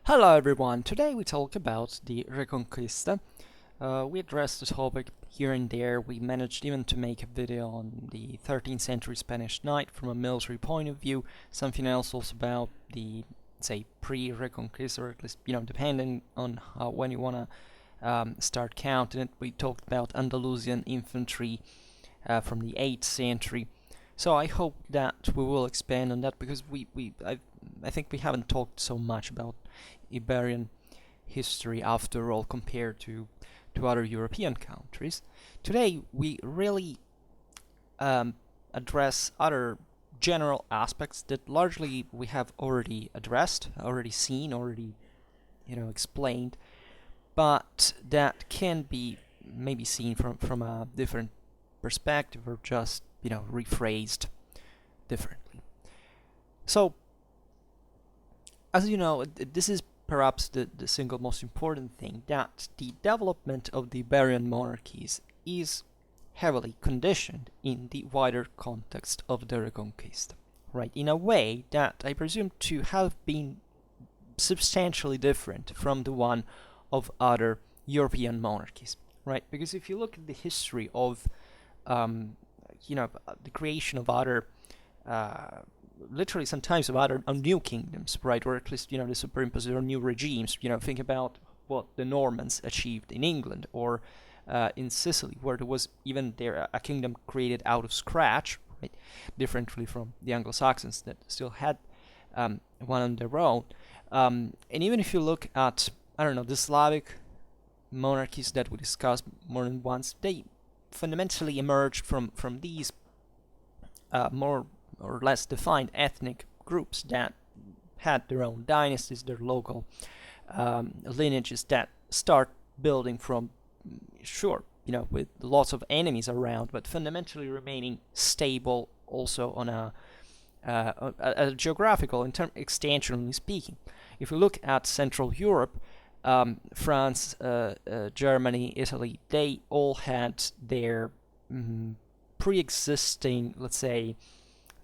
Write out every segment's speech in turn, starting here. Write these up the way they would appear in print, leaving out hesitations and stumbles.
Hello everyone, today we talk about the Reconquista. We addressed the topic here and there. We managed even to make a video on the 13th century Spanish knight from a military point of view, something else also about the, say, pre-Reconquista, or at least, depending on when you want to start counting it. We talked about Andalusian infantry from the 8th century. So I hope that we will expand on that because I think we haven't talked so much about Iberian history after all compared to other European countries. Today we really address other general aspects that largely we have already addressed, already seen, already explained, but that can be maybe seen from a different perspective or just rephrased differently. So, as you know, this is perhaps the single most important thing, that the development of the Iberian monarchies is heavily conditioned in the wider context of the Reconquista, right? In a way that I presume to have been substantially different from the one of other European monarchies, right? Because if you look at the history of the creation of other, literally sometimes of other new kingdoms, right? Or at least, the superimposition of new regimes. Think about what the Normans achieved in England or in Sicily, where there was even there a kingdom created out of scratch, right? Differently from the Anglo-Saxons that still had one on their own. And even if you look at, the Slavic monarchies that we discussed more than once, they fundamentally emerged from these more or less defined ethnic groups that had their own dynasties, their local lineages that start building from, with lots of enemies around, but fundamentally remaining stable also on a geographical, extensionally speaking. If we look at Central Europe, France, Germany, Italy, they all had their pre-existing, let's say,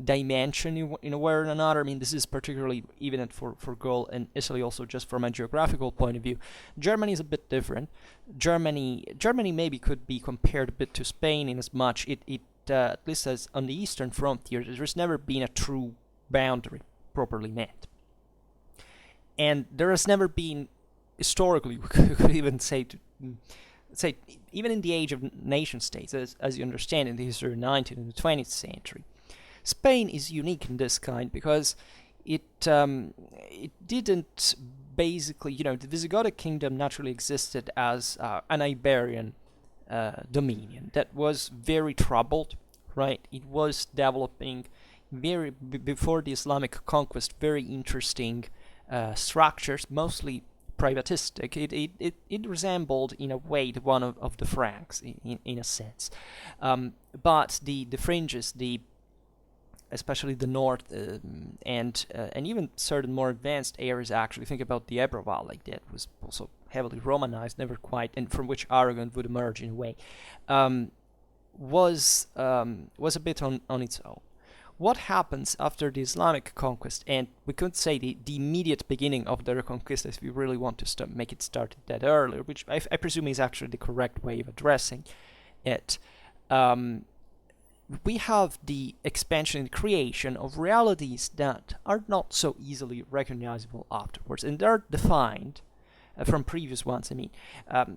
dimension in a way or another. I mean, this is particularly evident for Gaul and Italy also, just from a geographical point of view. Germany is a bit different. Germany maybe could be compared a bit to Spain in as much it at least as on the eastern frontier, there's never been a true boundary properly met. And there has never been, historically, we could even say, even in the age of nation states, as you understand in the history of the 19th and the 20th century, Spain is unique in this kind because it didn't basically, the Visigothic kingdom naturally existed as an Iberian dominion that was very troubled, right? It was developing before the Islamic conquest, very interesting structures, mostly privatistic. It resembled in a way the one of the Franks in a sense, but the fringes, especially the north and even certain more advanced areas, actually think about the Ebro Valley, that was also heavily Romanized, never quite, and from which Aragon would emerge in a way, was a bit on its own. What happens after the Islamic conquest, and we could say the immediate beginning of the Reconquista, if we really want to make it start that earlier, which I presume is actually the correct way of addressing it. We have the expansion and creation of realities that are not so easily recognizable afterwards, and they're defined from previous ones. I mean,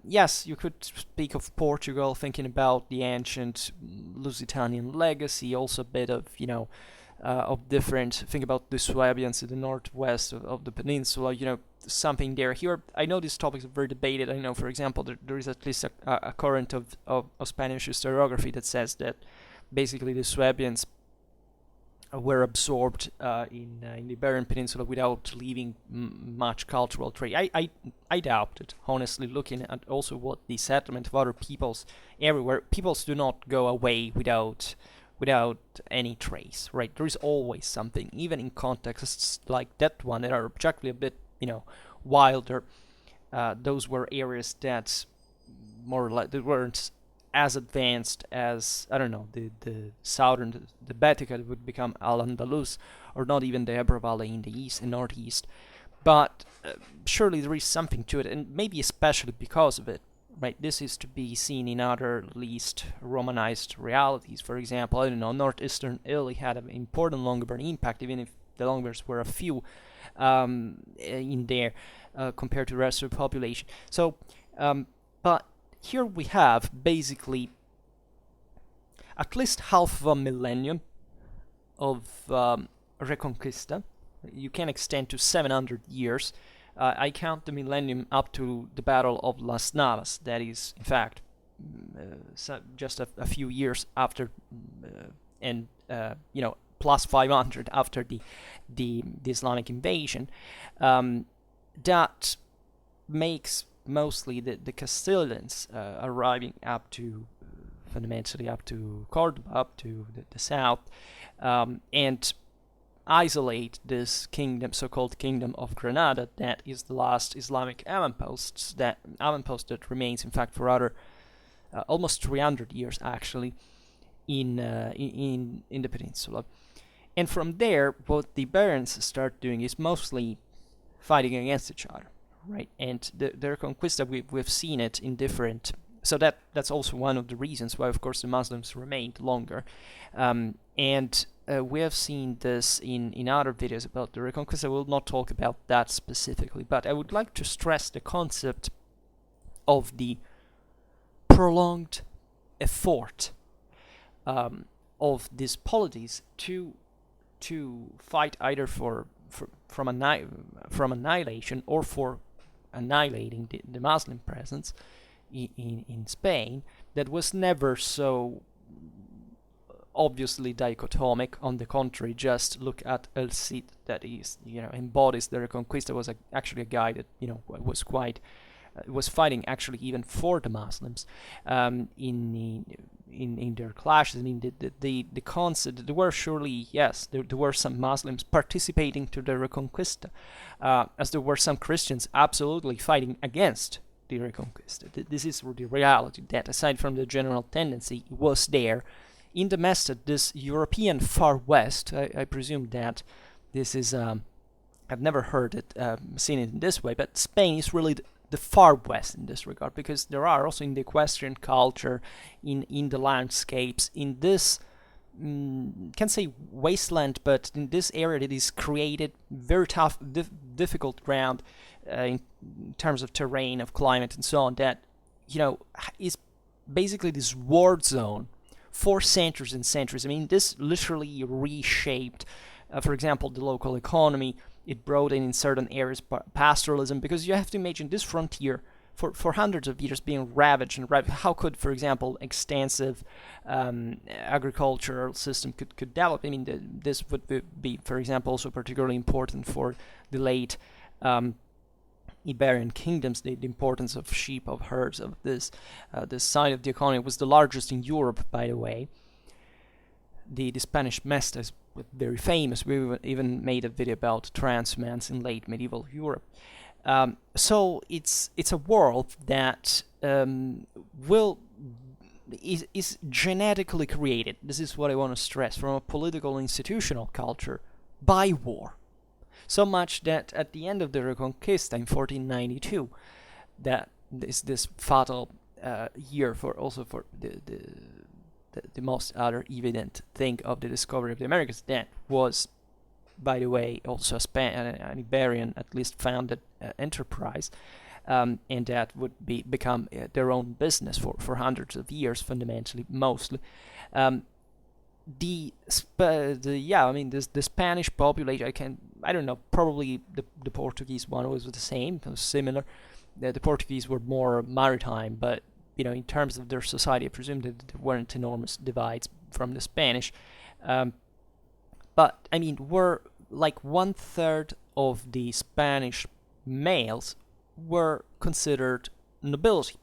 yes, you could speak of Portugal, thinking about the ancient Lusitanian legacy, also a bit of, of different, think about the Swabians in the northwest of the peninsula, something there. Here, I know these topics are very debated. I know, for example, there is at least a current of Spanish historiography that says that basically the Swabians were absorbed in the Iberian Peninsula without leaving much cultural trace. I doubt it, honestly, looking at also what the settlement of other peoples everywhere. Peoples do not go away without any trace, right? There is always something, even in contexts like that one that are objectively a bit, wilder. Those were areas that more like they weren't as advanced as, the southern, the Baetica would become Al-Andalus, or not even the Ebro Valley in the east and northeast. but surely there is something to it, and maybe especially because of it. Right, this is to be seen in other least Romanized realities. For example, I don't know, northeastern Italy had an important Longobard impact, even if the Longobards were a few in there compared to the rest of the population. So, but here we have basically at least half of a millennium of Reconquista. You can extend to 700 years. I count the millennium up to the Battle of Las Navas. That is, in fact, just a few years after, and plus 500 after the Islamic invasion. That makes mostly the Castilians arriving up to, fundamentally up to Cordoba, up to the south, and isolate this kingdom, so-called Kingdom of Granada, that is the last Islamic avampost that remains, in fact, for other almost 300 years actually in the peninsula. And from there, what the Iberians start doing is mostly fighting against each other, right? And the Reconquista, we've seen it in different. So that's also one of the reasons why, of course, the Muslims remained longer, and we have seen this in other videos about the Reconquista. I will not talk about that specifically, but I would like to stress the concept of the prolonged effort of these polities to fight either from annihilation or for annihilating the Muslim presence in Spain, that was never so obviously dichotomic. On the contrary, just look at El Cid, that is, embodies the Reconquista, was actually a guy that was quite was fighting actually even for the Muslims in their clashes. I mean, the concept, there were surely, yes, there were some Muslims participating to the Reconquista, as there were some Christians absolutely fighting against the Reconquista. This is the reality, that aside from the general tendency, was there in the Mesta, this European far west. I presume that this is, I've never heard it, seen it in this way, but Spain is really the far west in this regard, because there are also in the equestrian culture, in the landscapes, in this, can't say wasteland, but in this area that is created, very tough, difficult ground in terms of terrain, of climate, and so on, that, is basically this war zone for centuries and centuries. I mean, this literally reshaped, for example, the local economy. It brought in certain areas pastoralism, because you have to imagine this frontier for hundreds of years being ravaged and ravaged. How could, for example, extensive agricultural system could develop? I mean, this would be, for example, also particularly important for the late Iberian kingdoms. The importance of sheep, of herds, of this side of the economy was the largest in Europe, by the way. The Spanish Mesta is very famous. We even made a video about transhumance in late medieval Europe. So it's a world that is genetically created. This is what I want to stress, from a political institutional culture by war. So much that at the end of the Reconquista in 1492, that is this fatal year for the most other evident thing of the discovery of the Americas, that was, by the way, also an Iberian, at least founded enterprise, and that would become their own business for hundreds of years, fundamentally, mostly. The Spanish population, I don't know, probably the Portuguese one was the same, similar. The Portuguese were more maritime, but in terms of their society, I presume that there weren't enormous divides from the Spanish. But, I mean, were like 1/3 of the Spanish males were considered nobility,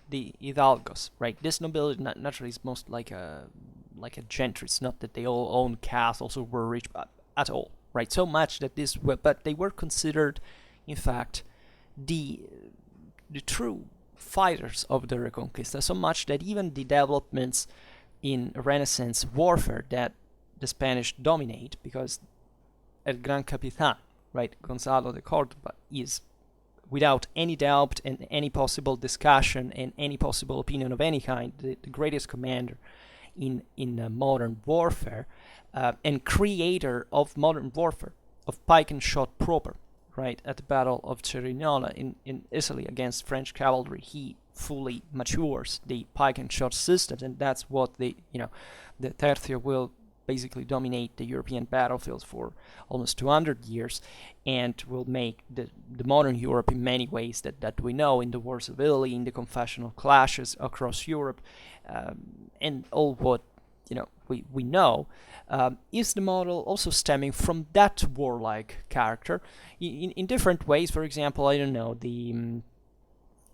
the hidalgos, right? This nobility naturally is most like a gentry. It's not that they all own castles or were rich at all, right? So much that but they were considered, in fact, the true fighters of the Reconquista, so much that even the developments in Renaissance warfare that the Spanish dominate, because El Gran Capitan, right? Gonzalo de Cordoba is, without any doubt and any possible discussion and any possible opinion of any kind, the greatest commander in modern warfare, and creator of modern warfare, of pike and shot proper, right? At the Battle of Cerignola in Italy against French cavalry, he fully matures the pike and shot systems, and that's what the Tercio will basically dominate the European battlefields for almost 200 years, and will make the modern Europe in many ways that we know, in the wars of Italy, in the confessional clashes across Europe, and all what we know, is the model also stemming from that warlike character in different ways. For example, I don't know, the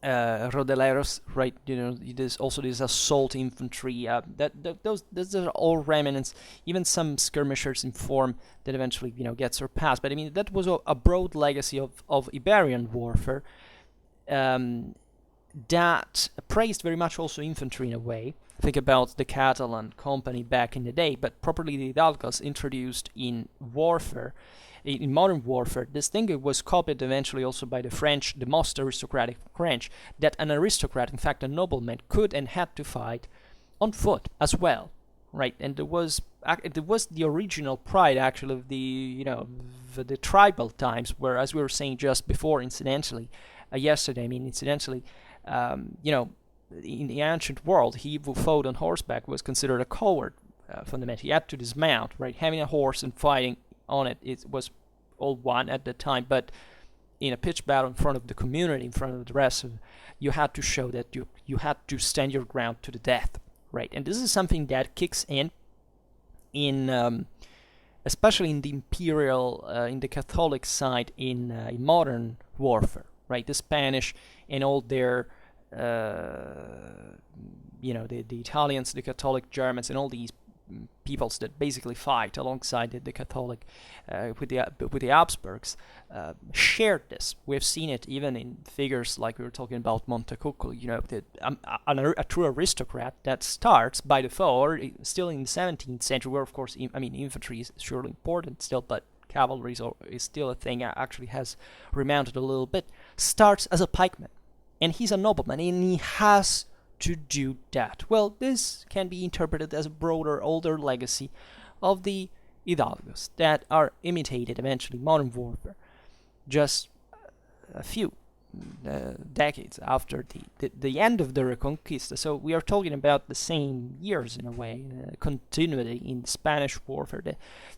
Rodeleros, right? There's also this assault infantry. Those are all remnants, even some skirmishers in form that eventually get surpassed. But I mean, that was a broad legacy of Iberian warfare that praised very much also infantry in a way. Think about the Catalan company back in the day, but properly the Hidalgos introduced in warfare. In modern warfare, this thing was copied eventually also by the French, the most aristocratic French, that an aristocrat, in fact a nobleman, could and had to fight on foot as well, right? And there was the original pride actually of the tribal times, where, as we were saying just before, yesterday, in the ancient world, he who fought on horseback was considered a coward, fundamentally. He had to dismount, right? Having a horse and fighting on it was all one at the time, but in a pitched battle in front of the community, in front of the rest, you had to show that you had to stand your ground to the death, right? And this is something that kicks in especially in the imperial, in the Catholic side in modern warfare, right? The Spanish and all their the Italians, the Catholic Germans, and all these peoples that basically fight alongside the Catholic with the Habsburgs shared this. We've seen it even in figures like we were talking about Montecuccolo, a true aristocrat that starts by default, or still in the 17th century, where of course infantry is surely important still, but cavalry is still a thing, actually has remounted a little bit, starts as a pikeman. And he's a nobleman, and he has to do that. Well, this can be interpreted as a broader, older legacy of the Hidalgos that are imitated eventually in modern warfare, just a few decades after the end of the Reconquista. So we are talking about the same years in a way, continuity in Spanish warfare.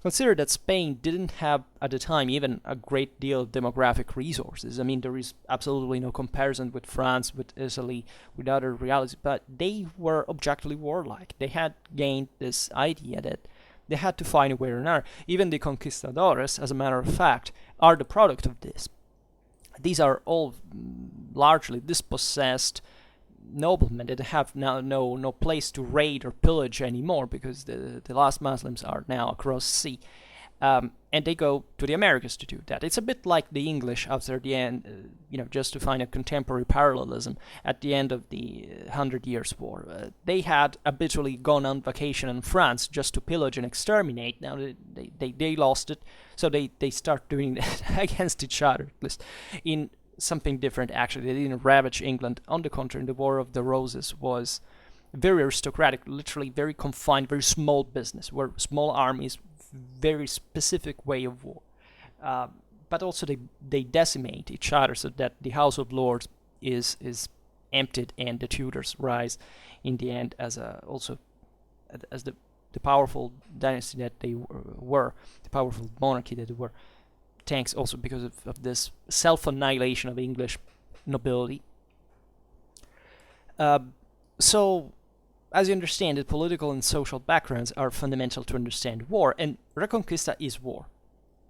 Consider that Spain didn't have at the time even a great deal of demographic resources. I mean, there is absolutely no comparison with France, with Italy, with other realities, but they were objectively warlike. They had gained this idea that they had to find a way or another. Even the conquistadores, as a matter of fact, are the product of this. These are all largely dispossessed noblemen that have now no place to raid or pillage anymore, because the last Muslims are now across sea. And they go to the Americas to do that. It's a bit like the English after the end, just to find a contemporary parallelism, at the end of the 100 Years' War. They had habitually gone on vacation in France just to pillage and exterminate. Now they lost it, so they start doing that against each other, at least in something different actually. They didn't ravage England. On the contrary, the War of the Roses was very aristocratic, literally very confined, very small business, where small armies, very specific way of war, but also they decimate each other, so that the House of Lords is emptied and the Tudors rise in the end as the powerful dynasty that they were, the powerful monarchy that they were, thanks also because of this self-annihilation of English nobility. So, as you understand, the political and social backgrounds are fundamental to understand war, and Reconquista is war,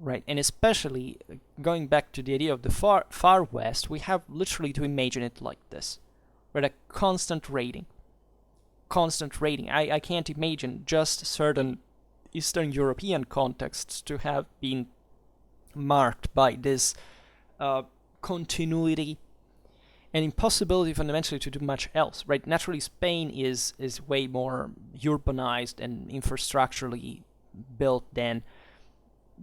right? And especially going back to the idea of the far west, we have literally to imagine it like this, right? A constant raiding. I can't imagine just certain Eastern European contexts to have been marked by this continuity and impossibility fundamentally to do much else, right? Naturally, Spain is way more urbanized and infrastructurally built than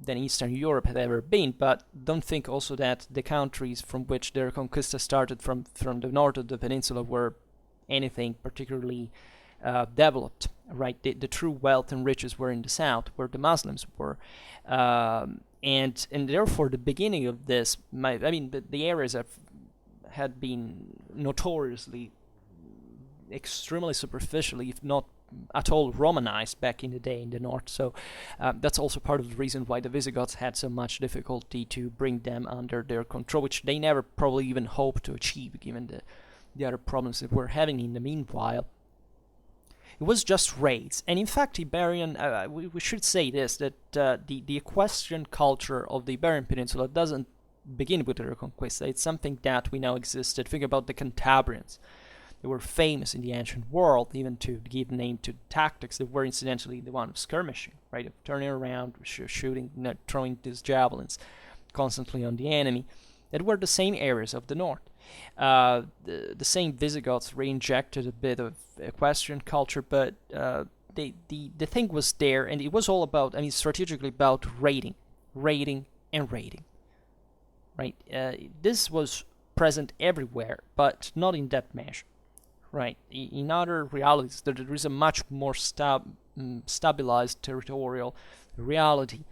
than Eastern Europe had ever been, but don't think also that the countries from which the Reconquista started from the north of the peninsula were anything particularly developed, right? The true wealth and riches were in the south, where the Muslims were. And therefore, the beginning of this, the areas had been notoriously extremely superficially, if not at all, Romanized back in the day in the north. So that's also part of the reason why the Visigoths had so much difficulty to bring them under their control, which they never probably even hoped to achieve, given the other problems that we're having in the meanwhile. It was just raids, and in fact, Iberian. We should say this, that the equestrian culture of the Iberian Peninsula doesn't begin with the Reconquista. It's something that we know existed. Think about the Cantabrians. They were famous in the ancient world, even to give name to tactics that were incidentally the one of skirmishing, right? Of turning around, shooting, throwing these javelins constantly on the enemy. That were the same areas of the north. The same Visigoths re-injected a bit of equestrian culture, but the thing was there, and it was all about, strategically about raiding, and raiding, right? This was present everywhere, but not in that measure, right? In other realities, there is a much more stabilized territorial reality.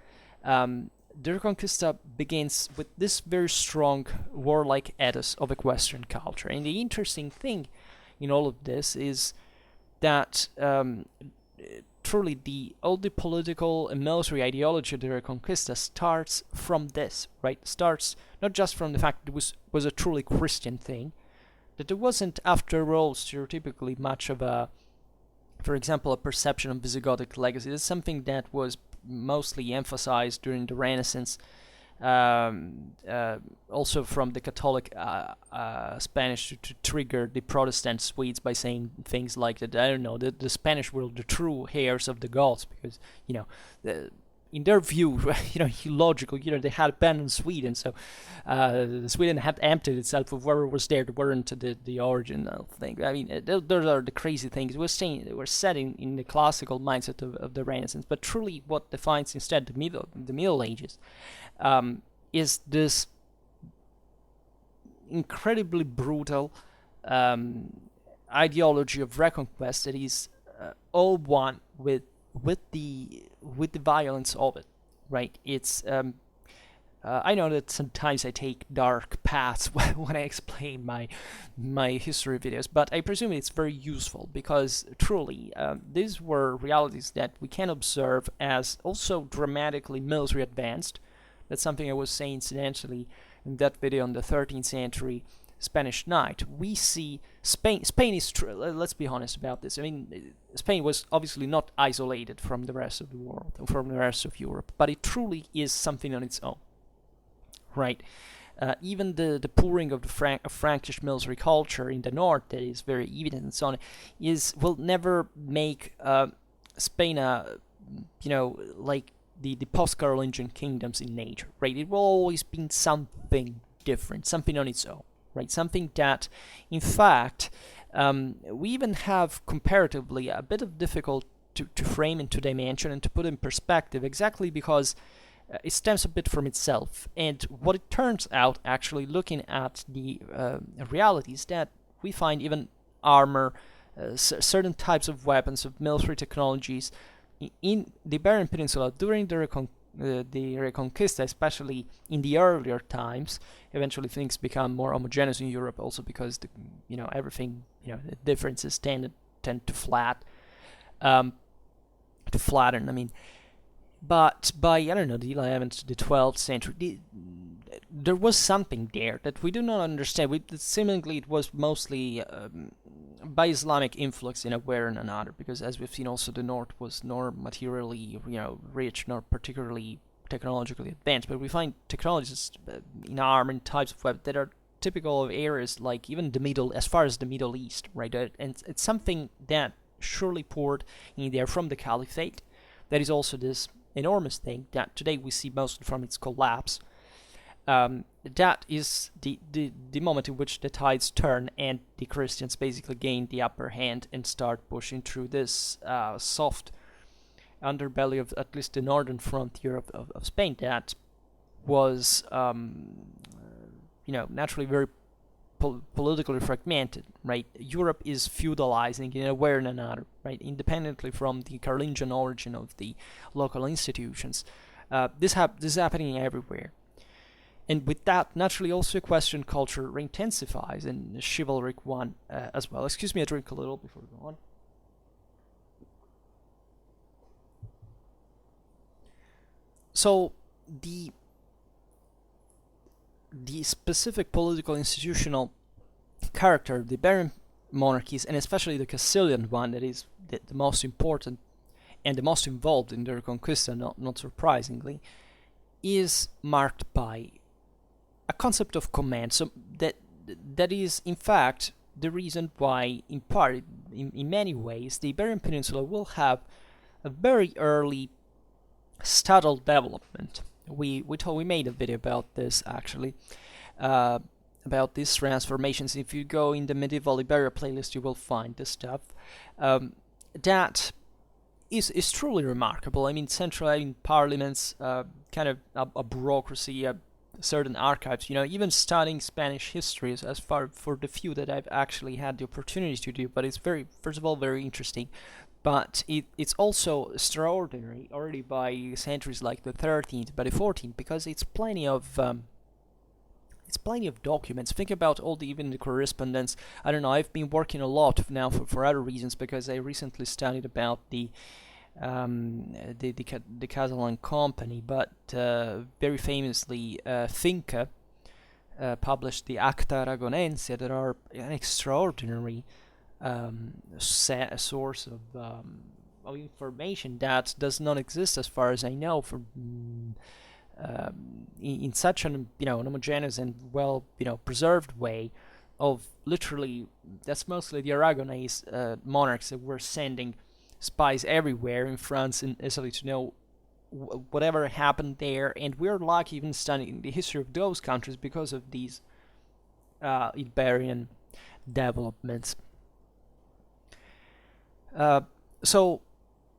The Reconquista begins with this very strong warlike ethos of equestrian culture. And the interesting thing in all of this is that truly all the political and military ideology of the Reconquista starts from this, right? Starts not just from the fact that it was a truly Christian thing, that there wasn't, after all, stereotypically much of a, for example, a perception of Visigothic legacy. It's something that was mostly emphasized during the Renaissance, also from the Catholic Spanish to trigger the Protestant Swedes by saying things like that. I don't know, the Spanish were the true heirs of the Goths because in their view, logical, they had abandoned Sweden, so Sweden had emptied itself of whatever was there. That weren't the original thing. Those are the crazy things. We're set in the classical mindset of the Renaissance, but truly, what defines instead the Middle Ages is this incredibly brutal ideology of reconquest that is all one with the violence of it, right? It's I know that sometimes I take dark paths when I explain my history videos, but I presume it's very useful because truly these were realities that we can observe as also dramatically military advanced. That's something I was saying incidentally in that video on the 13th century Spanish Knight. We see Spain is let's be honest about this. Spain was obviously not isolated from the rest of the world, from the rest of Europe, but it truly is something on its own, right? Even the pouring of the Frankish military culture in the north, that is very evident and so on, will never make Spain like the post-Carolingian kingdoms in nature, right? It will always be something different, something on its own. Right, something that, in fact, we even have comparatively a bit of difficult to frame into dimension and to put in perspective, exactly because it stems a bit from itself. And what it turns out, actually, looking at the realities, that we find even armor, certain types of weapons, of military technologies in the Iberian Peninsula during the Reconquista, especially in the earlier times. Eventually things become more homogeneous in Europe also because everything, the differences tend to flatten. But by, the 11th to the 12th century, there was something there that we do not understand. Seemingly it was mostly by Islamic influx in a way or another, because as we've seen also the north was nor materially rich nor particularly technologically advanced, but we find technologies in armor and types of weapons that are typical of areas like even as far as the Middle East, right? And it's something that surely poured in there from the Caliphate. That is also this enormous thing that today we see mostly from its collapse. That is the moment in which the tides turn and the Christians basically gain the upper hand and start pushing through this soft underbelly of at least the northern frontier of Spain that was, naturally very politically fragmented, right? Europe is feudalizing in a way or another, right? Independently from the Carolingian origin of the local institutions. This is happening everywhere. And with that, naturally, also a question culture intensifies, and a chivalric one as well. Excuse me, I drink a little before we go on. So the specific political institutional character of the Iberian monarchies, and especially the Castilian one, that is the most important and the most involved in the Reconquista, not surprisingly, is marked by a concept of command. So that is, in fact, the reason why, in part, in many ways, the Iberian Peninsula will have a very early statal development. We made a video about this, actually, about these transformations. If you go in the medieval Iberia playlist, you will find this stuff. That is truly remarkable. I mean, centralizing parliaments, kind of a bureaucracy, certain archives. Even studying Spanish history, as far for the few that I've actually had the opportunity to do. But it's first of all, very interesting. But it's also extraordinary already by centuries like the 13th, but the 14th, because it's plenty of documents. Think about even the correspondence. I don't know. I've been working a lot now for other reasons, because I recently studied about the Catalan company, but very famously Finca published the Acta Aragonense, that are an extraordinary source of information that does not exist, as far as I know, for in such an homogeneous and well preserved way. Of literally, that's mostly the Aragonese monarchs that were sending spies everywhere in France and Italy to know whatever happened there, and we're lucky even studying the history of those countries because of these Iberian developments. So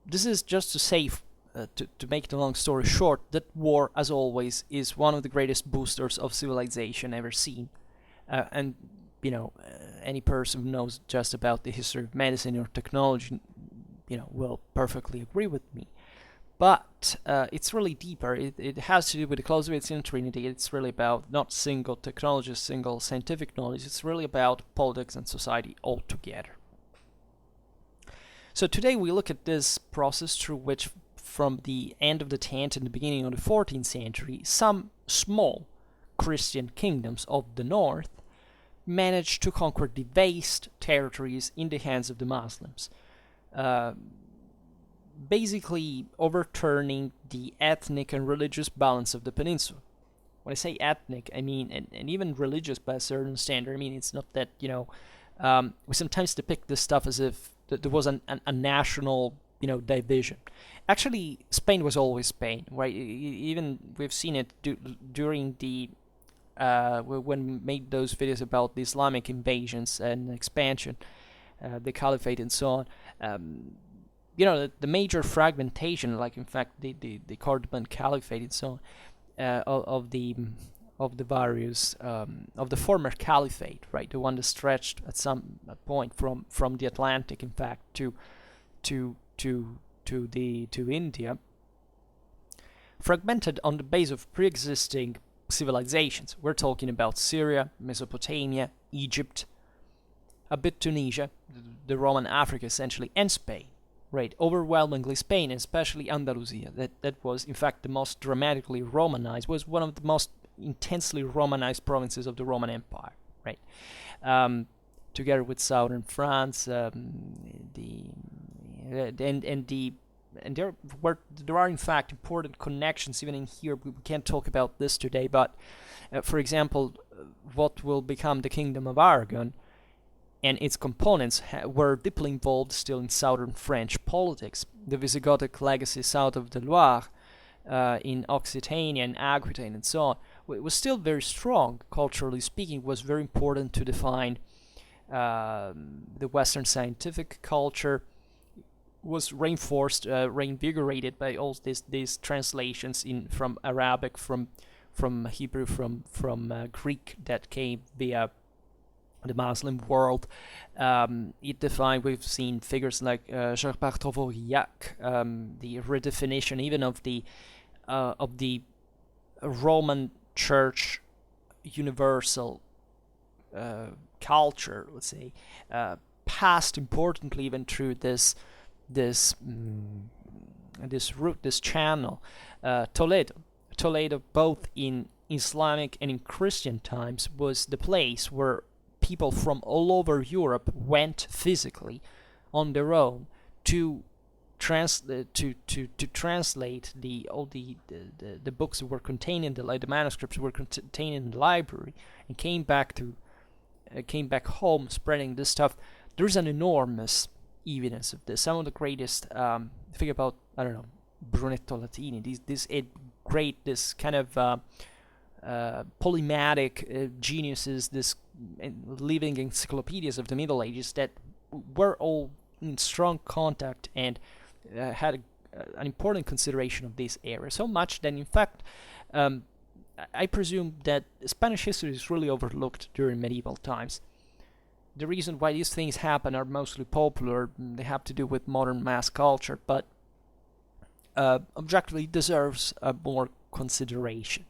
this is just to say, to make the long story short, that war, as always, is one of the greatest boosters of civilization ever seen. And any person who knows just about the history of medicine or technology, will perfectly agree with me. But it's really deeper. It has to do with the Clausewitzian Trinity. It's really about not single technology, single scientific knowledge. It's really about politics and society altogether. So today we look at this process through which, from the end of the 10th and the beginning of the 14th century, some small Christian kingdoms of the north managed to conquer the vast territories in the hands of the Muslims, basically overturning the ethnic and religious balance of the peninsula. When I say ethnic, I mean, and even religious by a certain standard, I mean, it's not that, we sometimes depict this stuff as if there was a national, division. Actually, Spain was always Spain, right? Even we've seen it during the when we made those videos about the Islamic invasions and expansion, the Caliphate and so on. The major fragmentation, like in fact the Cordoban Caliphate and so on, of the various of the former Caliphate, right? The one that stretched at some point from the Atlantic, in fact, to India, fragmented on the base of pre-existing civilizations. We're talking about Syria, Mesopotamia, Egypt, a bit Tunisia, the Roman Africa essentially, and Spain. Right, overwhelmingly Spain, and especially Andalusia. That was, in fact, the most dramatically Romanized, was one of the most intensely Romanized provinces of the Roman Empire. Right, together with southern France, and there are in fact important connections even in here. We can't talk about this today, but for example, what will become the Kingdom of Aragon and its components were deeply involved still in southern French politics. The Visigothic legacy south of the Loire, in Occitania and Aquitaine and so on, was still very strong, culturally speaking. Was very important to define the Western scientific culture. was reinforced, reinvigorated by all these translations from Arabic, from Hebrew, from Greek that came via the Muslim world. We've seen figures like Schwerpunkt, the redefinition even of the Roman Church universal culture, let's say, passed importantly even through this route, this channel. Toledo, both in Islamic and in Christian times, was the place where people from all over Europe went physically on their own to translate all the books that were contained in the manuscripts were contained in the library, and came back home spreading this stuff. There's an enormous evidence of this. Some of the greatest, think about, I don't know, Brunetto Latini, this kind of polymatic geniuses, this living encyclopedias of the Middle Ages that were all in strong contact and had an important consideration of this area. So much that, in fact, I presume that Spanish history is really overlooked during medieval times. The reason why these things happen are mostly popular. They have to do with modern mass culture, but objectively deserves more consideration.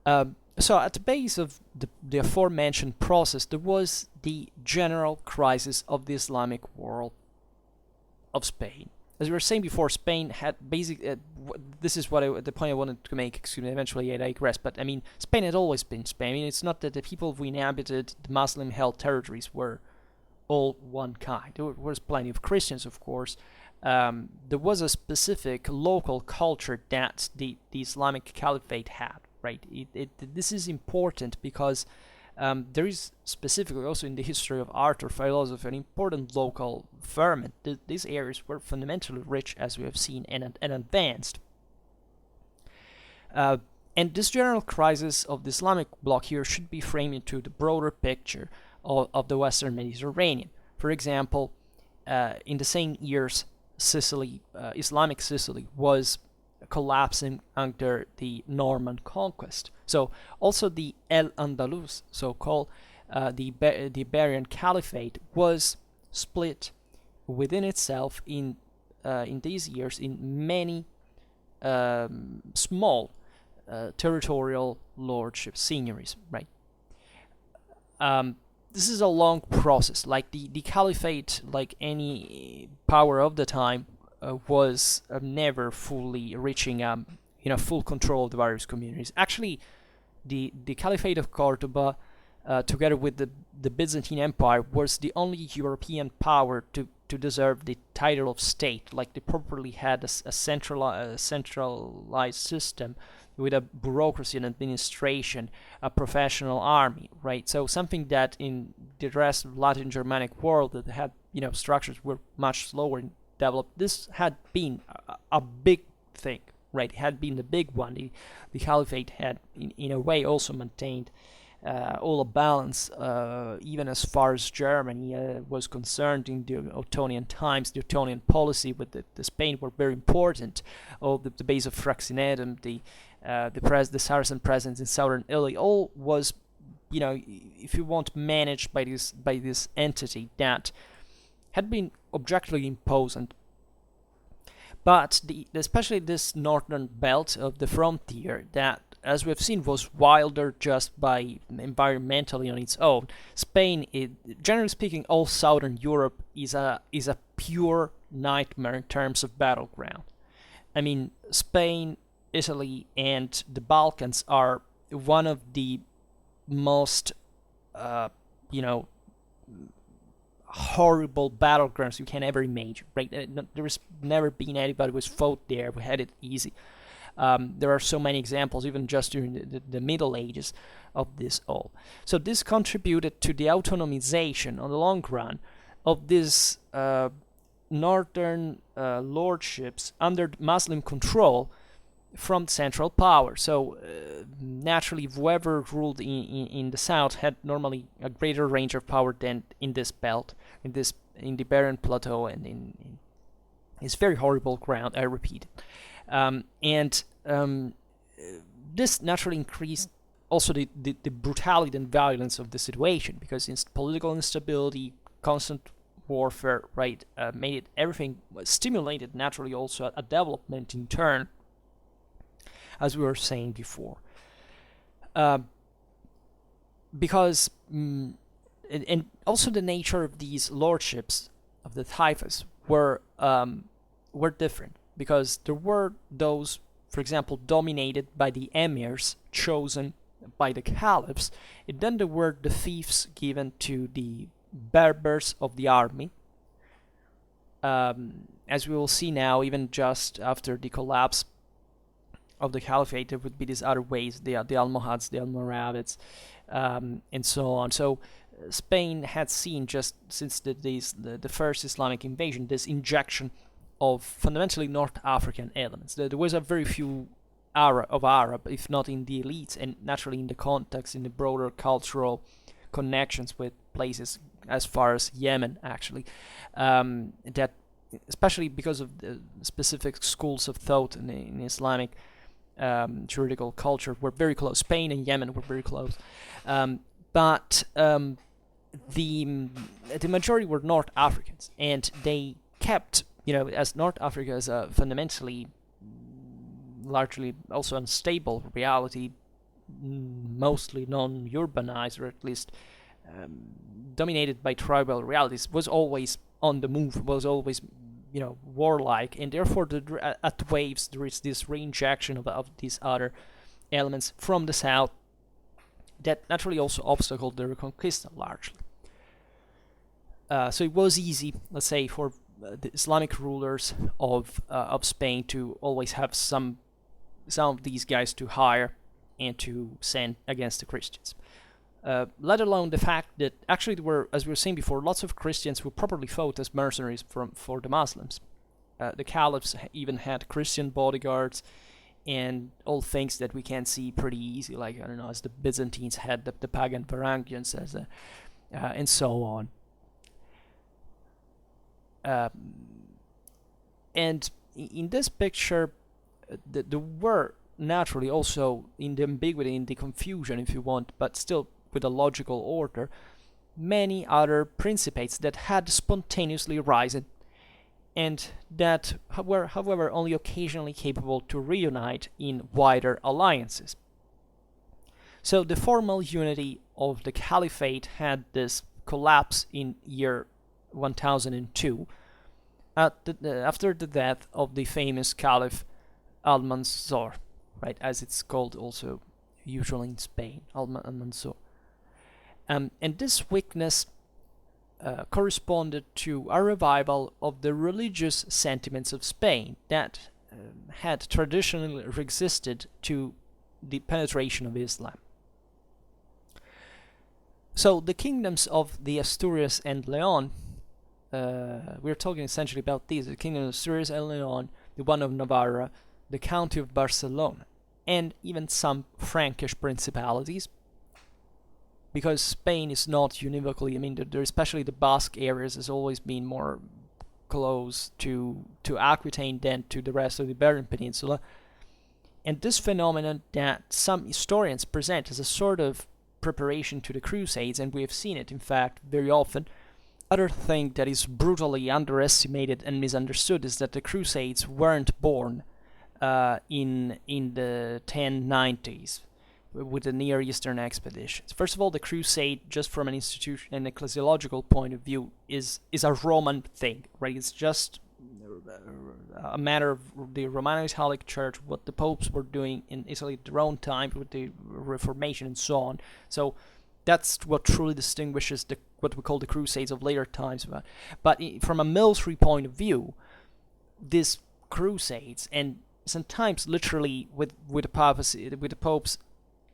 So at the base of the aforementioned process, there was the general crisis of the Islamic world of Spain. As we were saying before, Spain had this is the point I wanted to make. Excuse me, eventually I digress. But I mean, Spain had always been Spain. I mean, it's not that the people who inhabited the Muslim-held territories were all one kind. There was plenty of Christians, of course. There was a specific local culture that the Islamic Caliphate had. Right. This is important because there is specifically also in the history of art or philosophy an important local ferment. These areas were fundamentally rich, as we have seen, and advanced. And this general crisis of the Islamic bloc here should be framed into the broader picture of the Western Mediterranean. For example, in the same years, Islamic Sicily was collapsing under the Norman conquest. So also the El-Andalus, so-called, the Iberian Caliphate, was split within itself in these years in many small territorial lordship seigniories, right? This is a long process. Like the Caliphate, like any power of the time, was never fully reaching full control of the various communities. Actually, the Caliphate of Cordoba, together with the Byzantine Empire, was the only European power to deserve the title of state. Like, they properly had a centralized system with a bureaucracy and administration, a professional army, right? So something that in the rest of Latin Germanic world that had structures were much slower in developed. This had been a big thing, right? It had been the big one. The Caliphate had, in a way, also maintained all a balance, even as far as Germany was concerned in the Ottonian times. The Ottonian policy with the Spain were very important. All the base of Fraxinetum, the Saracen presence in southern Italy, all was, if you want, managed by this entity that had been objectively imposed. But especially this northern belt of the frontier that, as we've seen, was wilder just by environmentally on its own. Spain, generally speaking, all southern Europe is a pure nightmare in terms of battleground. I mean, Spain, Italy, and the Balkans are one of the most, horrible battlegrounds you can ever imagine, right? There has never been anybody who's fought there who had it easy. There are so many examples, even just during the Middle Ages, of this all. So this contributed to the autonomization, on the long run, of these northern lordships under Muslim control, from central power. So naturally, whoever ruled in the south had normally a greater range of power than in this belt, in the Iberian plateau, and in this very horrible ground. I repeat, and this naturally increased also the brutality and violence of the situation, because political instability, constant warfare, right, made it everything stimulated naturally also a development in turn, as we were saying before, because and also the nature of these lordships of the taifas were different, because there were those, for example, dominated by the emirs chosen by the caliphs, and then there were the fiefs given to the berbers of the army. As we will see now, even just after the collapse of the Caliphate, there would be these other ways, the Almohads, the Almoravids, and so on. So Spain had seen, just since the first Islamic invasion, this injection of fundamentally North African elements. There was a very few Arab, if not in the elites, and naturally in the context, in the broader cultural connections with places as far as Yemen, actually, that, especially because of the specific schools of thought in Islamic juridical culture, were very close. Spain and Yemen were very close, but the majority were North Africans, and they kept, as North Africa is a fundamentally, largely also unstable reality, mostly non-urbanized, or at least dominated by tribal realities, was always on the move, was always, warlike, and therefore at waves there is this reinjection of these other elements from the south that naturally also obstacled the Reconquista largely. So it was easy, let's say, for the Islamic rulers of Spain to always have some of these guys to hire and to send against the Christians. Let alone the fact that actually there were, as we were saying before, lots of Christians who properly fought as mercenaries for the Muslims. The caliphs even had Christian bodyguards and all things that we can see pretty easy, like, I don't know, as the Byzantines had the pagan Varangians, and so on. And in this picture, there were naturally also, in the ambiguity, in the confusion, if you want, but still with a logical order, many other principates that had spontaneously risen, and that were, however, only occasionally capable to reunite in wider alliances. So the formal unity of the Caliphate had this collapse in year 1002, after the death of the famous Caliph Al-Mansur, right, as it's called also usually in Spain, Al-Mansur. And this weakness corresponded to a revival of the religious sentiments of Spain that had traditionally resisted to the penetration of Islam. So the kingdoms of the Asturias and Leon, we're talking essentially about these, the kingdom of Asturias and Leon, the one of Navarra, the county of Barcelona, and even some Frankish principalities, because Spain is not univocally, there, especially the Basque areas, has always been more close to Aquitaine than to the rest of the Iberian Peninsula. And this phenomenon that some historians present as a sort of preparation to the Crusades, and we have seen it, in fact, very often. Other thing that is brutally underestimated and misunderstood is that the Crusades weren't born in the 1090s with the Near Eastern expeditions. First of all, the Crusade, just from an institution and ecclesiological point of view, is a Roman thing, right? It's just a matter of the Romano-Catholic Church, what the popes were doing in Italy at their own time with the Reformation and so on. So that's what truly distinguishes what we call the Crusades of later times. But from a military point of view, these Crusades, and sometimes literally with the papacy, with the popes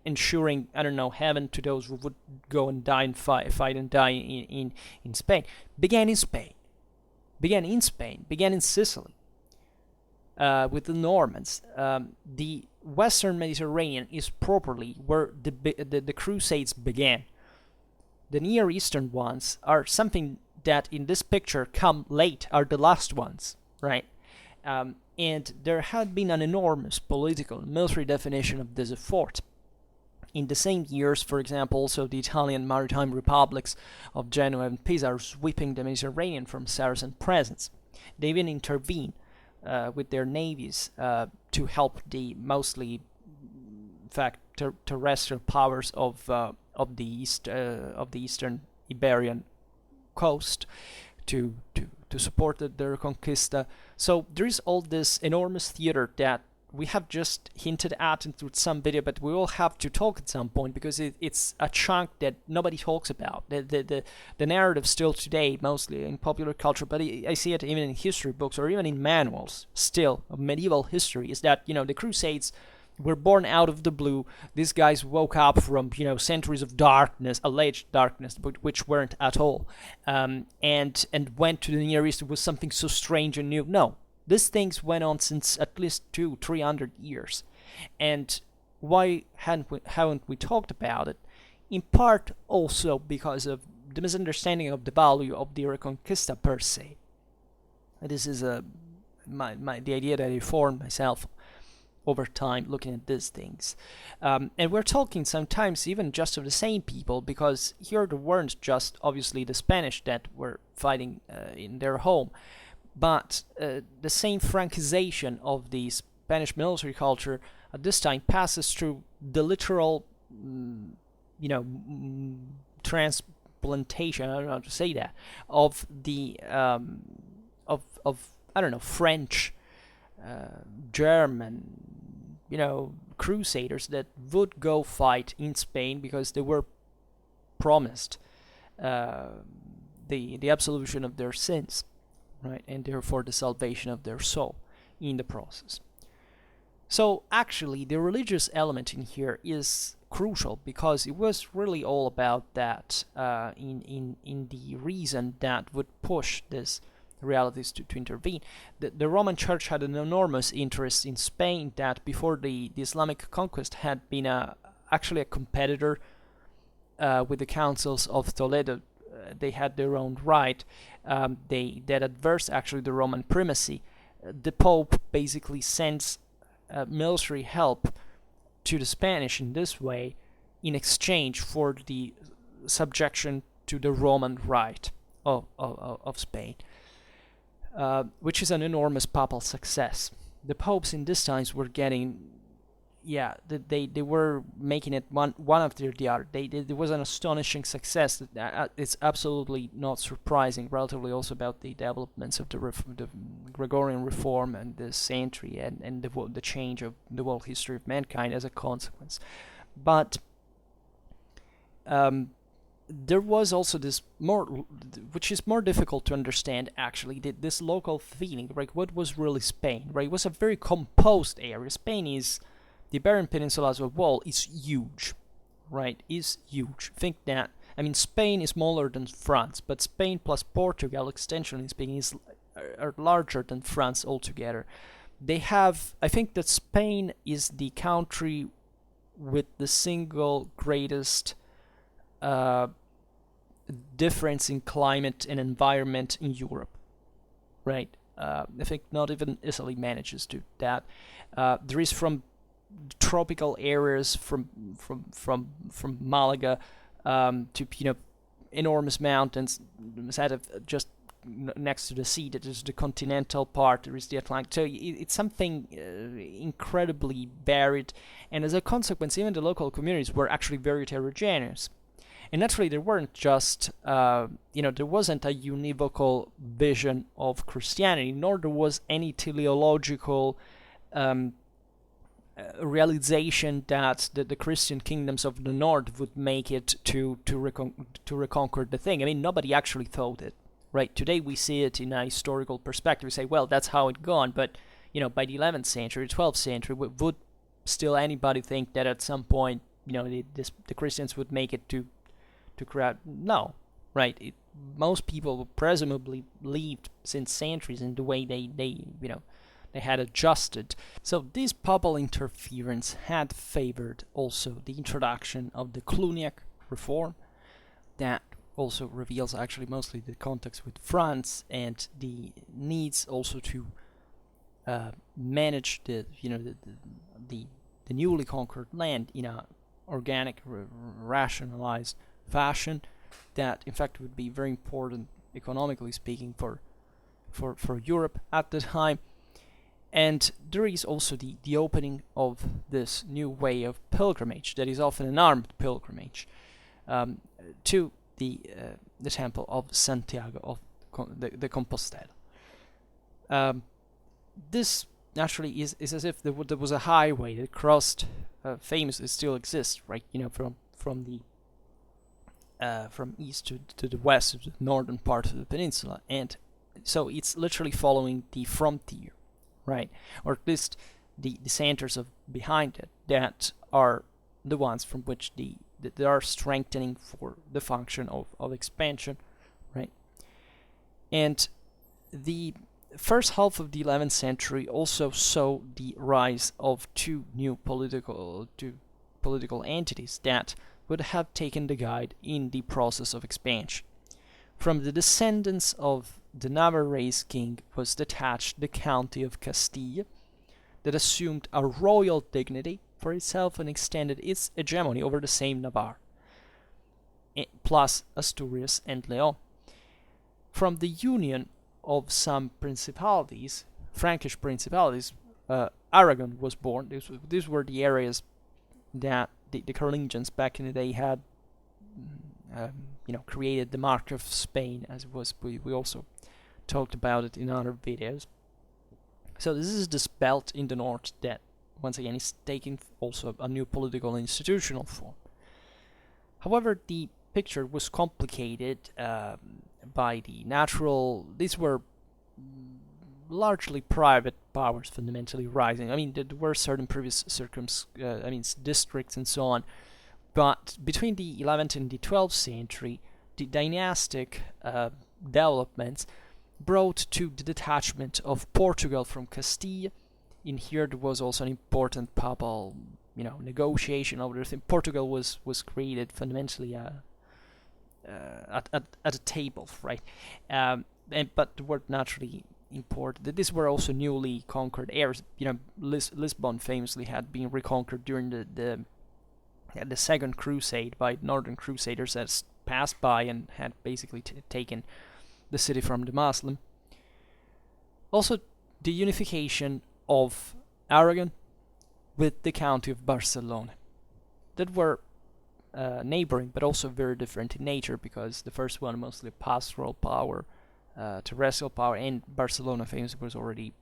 ensuring, I don't know, heaven to those who would go and die and fight and die in Spain, began in Sicily. with the Normans. The Western Mediterranean is properly where the Crusades began. The Near Eastern ones are something that in this picture come late, are the last ones, right? And there had been an enormous political and military definition of this effort. In the same years, for example, also the Italian maritime republics of Genoa and Pisa are sweeping the Mediterranean from Saracen presence. They even intervene with their navies to help the mostly, in fact, terrestrial powers of the eastern Iberian coast to support the Reconquista. So there is all this enormous theater that we have just hinted at into some video, but we will have to talk at some point because it's a chunk that nobody talks about. The narrative still today, mostly in popular culture, but I see it even in history books or even in manuals still of medieval history, is that, the Crusades were born out of the blue. These guys woke up from, centuries of darkness, alleged darkness, but which weren't at all, and went to the Near East with something so strange and new. No. These things went on since at least 200-300 years. And why haven't we talked about it? In part also because of the misunderstanding of the value of the Reconquista per se. This is the idea that I formed myself over time looking at these things. And we're talking sometimes even just of the same people, because here there weren't just obviously the Spanish that were fighting in their home, but the same Francization of the Spanish military culture at this time passes through the literal, transplantation, I don't know how to say that, of the, of I don't know, French, German, crusaders that would go fight in Spain because they were promised the absolution of their sins. Right, and therefore the salvation of their soul in the process. So actually the religious element in here is crucial because it was really all about that in the reason that would push these realities to intervene. The Roman Church had an enormous interest in Spain that before the Islamic conquest had been actually a competitor with the councils of Toledo. They had their own right. That adverse actually the Roman primacy. The Pope basically sends military help to the Spanish in this way in exchange for the subjection to the Roman right of Spain, which is an enormous papal success. The popes in these times were getting, they were making it one after the other. There was an astonishing success. It's absolutely not surprising, relatively also about the developments of the Gregorian reform and the century and the change of the world history of mankind as a consequence. But there was also this which is more difficult to understand actually, this local feeling, right? What was really Spain, right? It was a very composed area. Spain is... The Iberian Peninsula as a whole is huge, right? Is huge. Think that. I mean, Spain is smaller than France, but Spain plus Portugal, extensionally speaking, are larger than France altogether. They have, I think that Spain is the country with the single greatest difference in climate and environment in Europe, right? I think not even Italy manages to that. There is from tropical areas from Malaga to enormous mountains instead of just next to the sea. That is the continental part. There is the Atlantic. So it's something incredibly varied, and as a consequence, even the local communities were actually very heterogeneous. And naturally, there weren't just there wasn't a univocal vision of Christianity, nor there was any teleological realization that the Christian kingdoms of the north would make it to reconquer the thing. I mean, nobody actually thought it, right? Today we see it in a historical perspective. We say, well, that's how it gone. But by the 11th century, 12th century, would still anybody think that at some point, the Christians would make it to create? No, right? Most people presumably believed since centuries in the way they they had adjusted. So this papal interference had favored also the introduction of the Cluniac reform, that also reveals actually mostly the context with France and the needs also to manage the newly conquered land in a organic, rationalized fashion, that in fact would be very important economically speaking for Europe at the time. And there is also the opening of this new way of pilgrimage, that is often an armed pilgrimage, to the temple of Santiago of the Compostela. This naturally is as if there was a highway that crossed, famously still exists, right? From east to the west, to the northern part of the peninsula, and so it's literally following the frontier, right? Or at least the centers of behind it, that are the ones from which they are strengthening for the function of expansion, right? And the first half of the 11th century also saw the rise of two new political entities that would have taken the guide in the process of expansion. From the descendants of the Navarrese king was detached the county of Castile, that assumed a royal dignity for itself and extended its hegemony over the same Navarre, plus Asturias and Leon. From the union of some principalities, Frankish principalities, Aragon was born. These were the areas that the Carolingians back in the day had, created the mark of Spain, as it was. We also talked about it in other videos. So this is this belt in the north that, once again, is taking also a new political and institutional form. However, the picture was complicated by the natural. These were largely private powers fundamentally rising. I mean, there were certain previous districts and so on, but between the 11th and the 12th century, the dynastic developments brought to the detachment of Portugal from Castile. In here, there was also an important papal, negotiation over the thing. Portugal was created fundamentally at a table, right? But the word naturally important. These were also newly conquered areas. Lisbon famously had been reconquered during the Second Crusade by Northern Crusaders that passed by and had basically taken the city from the Muslim. Also, the unification of Aragon with the county of Barcelona, that were neighboring but also very different in nature, because the first one mostly pastoral power, terrestrial power, and Barcelona famously was already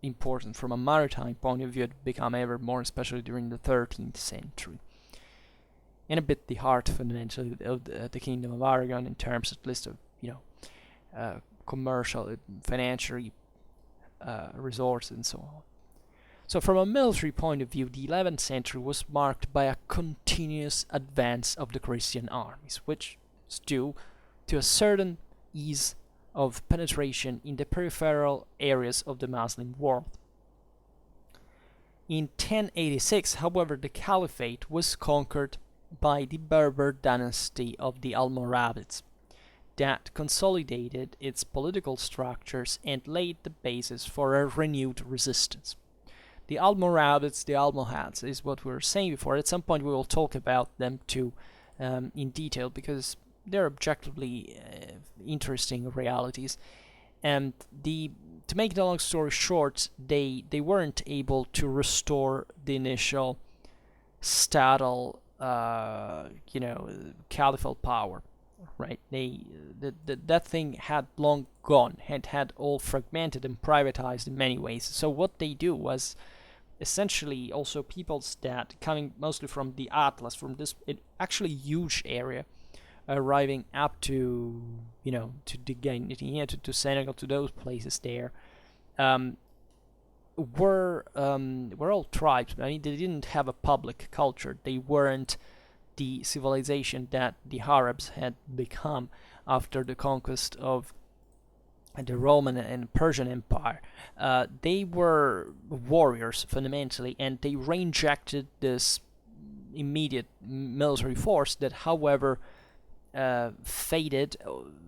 important from a maritime point of view. It became ever more, especially during the 13th century, and a bit the heart fundamentally of the Kingdom of Aragon in terms at least of commercial, financial resources and so on. So from a military point of view, the 11th century was marked by a continuous advance of the Christian armies, which is due to a certain ease of penetration in the peripheral areas of the Muslim world. In 1086, however, the Caliphate was conquered by the Berber dynasty of the Almoravids, that consolidated its political structures and laid the basis for a renewed resistance. The Almoravids, the Almohads, is what we were saying before. At some point we will talk about them too in detail, because they're objectively interesting realities. And to make the long story short, they weren't able to restore the initial statal, caliphal power, right? That thing had long gone, had all fragmented and privatized in many ways. So what they do was essentially also peoples that coming mostly from the Atlas, from this actually huge area, arriving up to to the Guinea, to Senegal, to those places there, were all tribes. I mean, they didn't have a public culture. They weren't the civilization that the Arabs had become after the conquest of the Roman and Persian Empire, they were warriors fundamentally, and they reinjected this immediate military force that, however, faded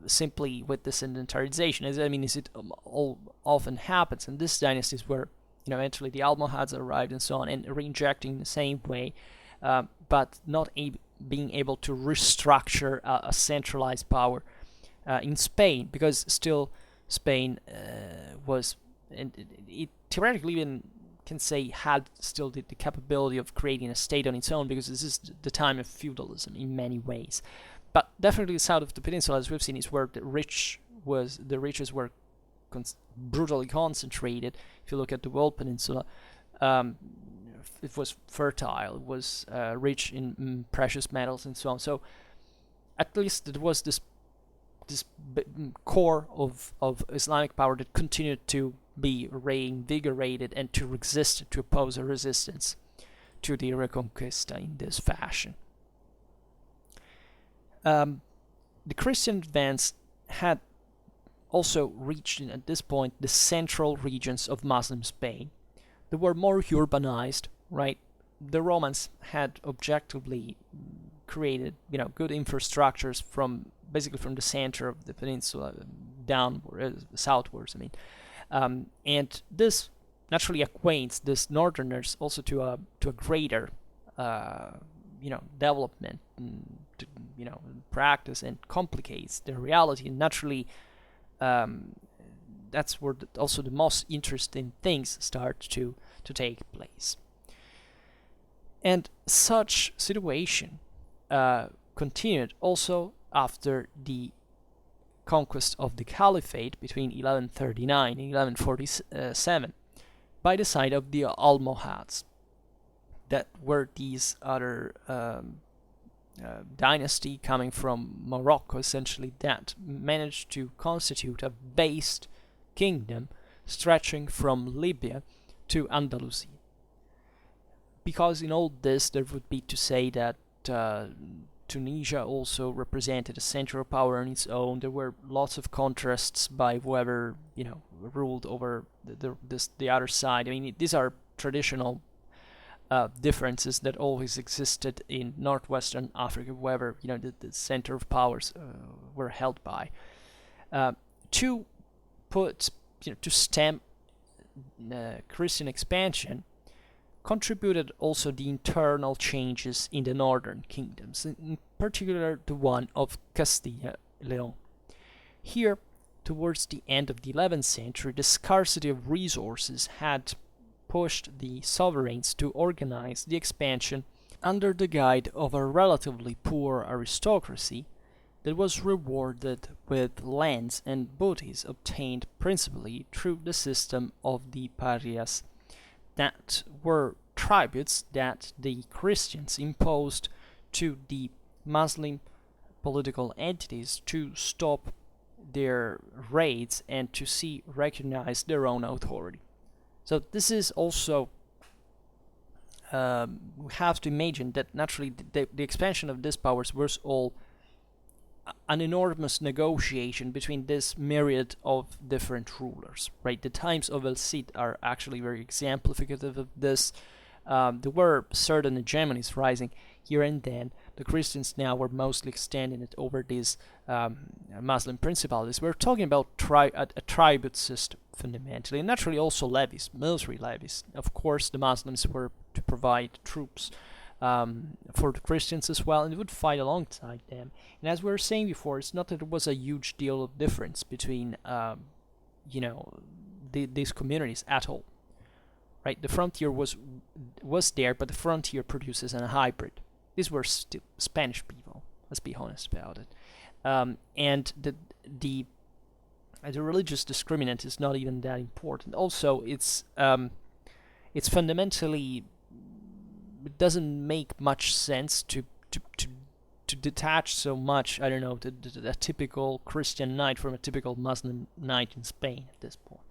simply with the sedentarization. As it all often happens in these dynasties where eventually the Almohads arrived and so on, and reinjecting the same way, but not being able to restructure a centralized power in Spain, because still Spain was, and it theoretically even can say had still the capability of creating a state on its own, because this is the time of feudalism in many ways. But definitely the south of the peninsula, as we've seen, is where the riches were brutally concentrated. If you look at the World Peninsula, it was fertile, it was rich in precious metals and so on. So at least it was this core of Islamic power that continued to be reinvigorated and to oppose a resistance to the Reconquista in this fashion. The Christian advance had also reached at this point the central regions of Muslim Spain. They were more urbanized, right? The Romans had objectively created, good infrastructures basically from the center of the peninsula downward, southwards. And this naturally acquaints these northerners also to a greater, development, practice, and complicates the reality. And naturally, that's where also the most interesting things start to take place. And such situation continued also after the conquest of the Caliphate between 1139 and 1147 by the side of the Almohads, that were these other dynasty coming from Morocco, essentially, that managed to constitute a based kingdom stretching from Libya to Andalusia. Because in all this, there would be to say that Tunisia also represented a central power on its own. There were lots of contrasts by whoever ruled over the other side. These are traditional differences that always existed in northwestern Africa, wherever the center of powers were held by. To stem Christian expansion contributed also the internal changes in the northern kingdoms, in particular the one of Castilla and Leon. Here, towards the end of the 11th century, the scarcity of resources had pushed the sovereigns to organize the expansion under the guide of a relatively poor aristocracy that was rewarded with lands and booties obtained principally through the system of the parias, that were tributes that the Christians imposed to the Muslim political entities to stop their raids and to recognize their own authority. So this is also, we have to imagine that naturally the expansion of these powers was all an enormous negotiation between this myriad of different rulers, right? The times of El Cid are actually very exemplificative of this. There were certain hegemonies rising here and then. The Christians now were mostly extending it over these Muslim principalities. We're talking about a tribute system, fundamentally, and naturally also levies, military levies. Of course, the Muslims were to provide troops for the Christians as well, and they would fight alongside them. And as we were saying before, it's not that there was a huge deal of difference between, these communities at all. Right, the frontier was there, but the frontier produces a hybrid. These were still Spanish people. Let's be honest about it. And the religious discriminant is not even that important. Also, it's fundamentally, it doesn't make much sense to detach so much. I don't know, a typical Christian knight from a typical Muslim knight in Spain at this point.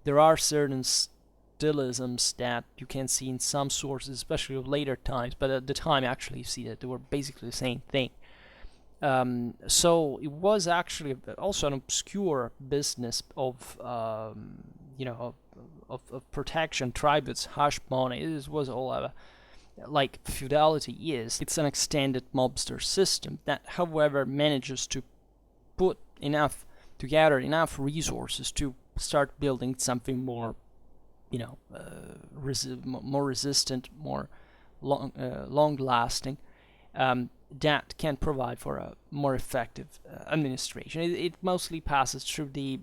There are certain stylisms that you can see in some sources, especially of later times, but at the time actually you see that they were basically the same thing. So it was actually also an obscure business of of protection, tributes, hush money. This was all like feudality is. It's an extended mobster system that, however, manages to gather enough resources to start building something more, more resistant, more long-lasting, that can provide for a more effective administration. It mostly passes through the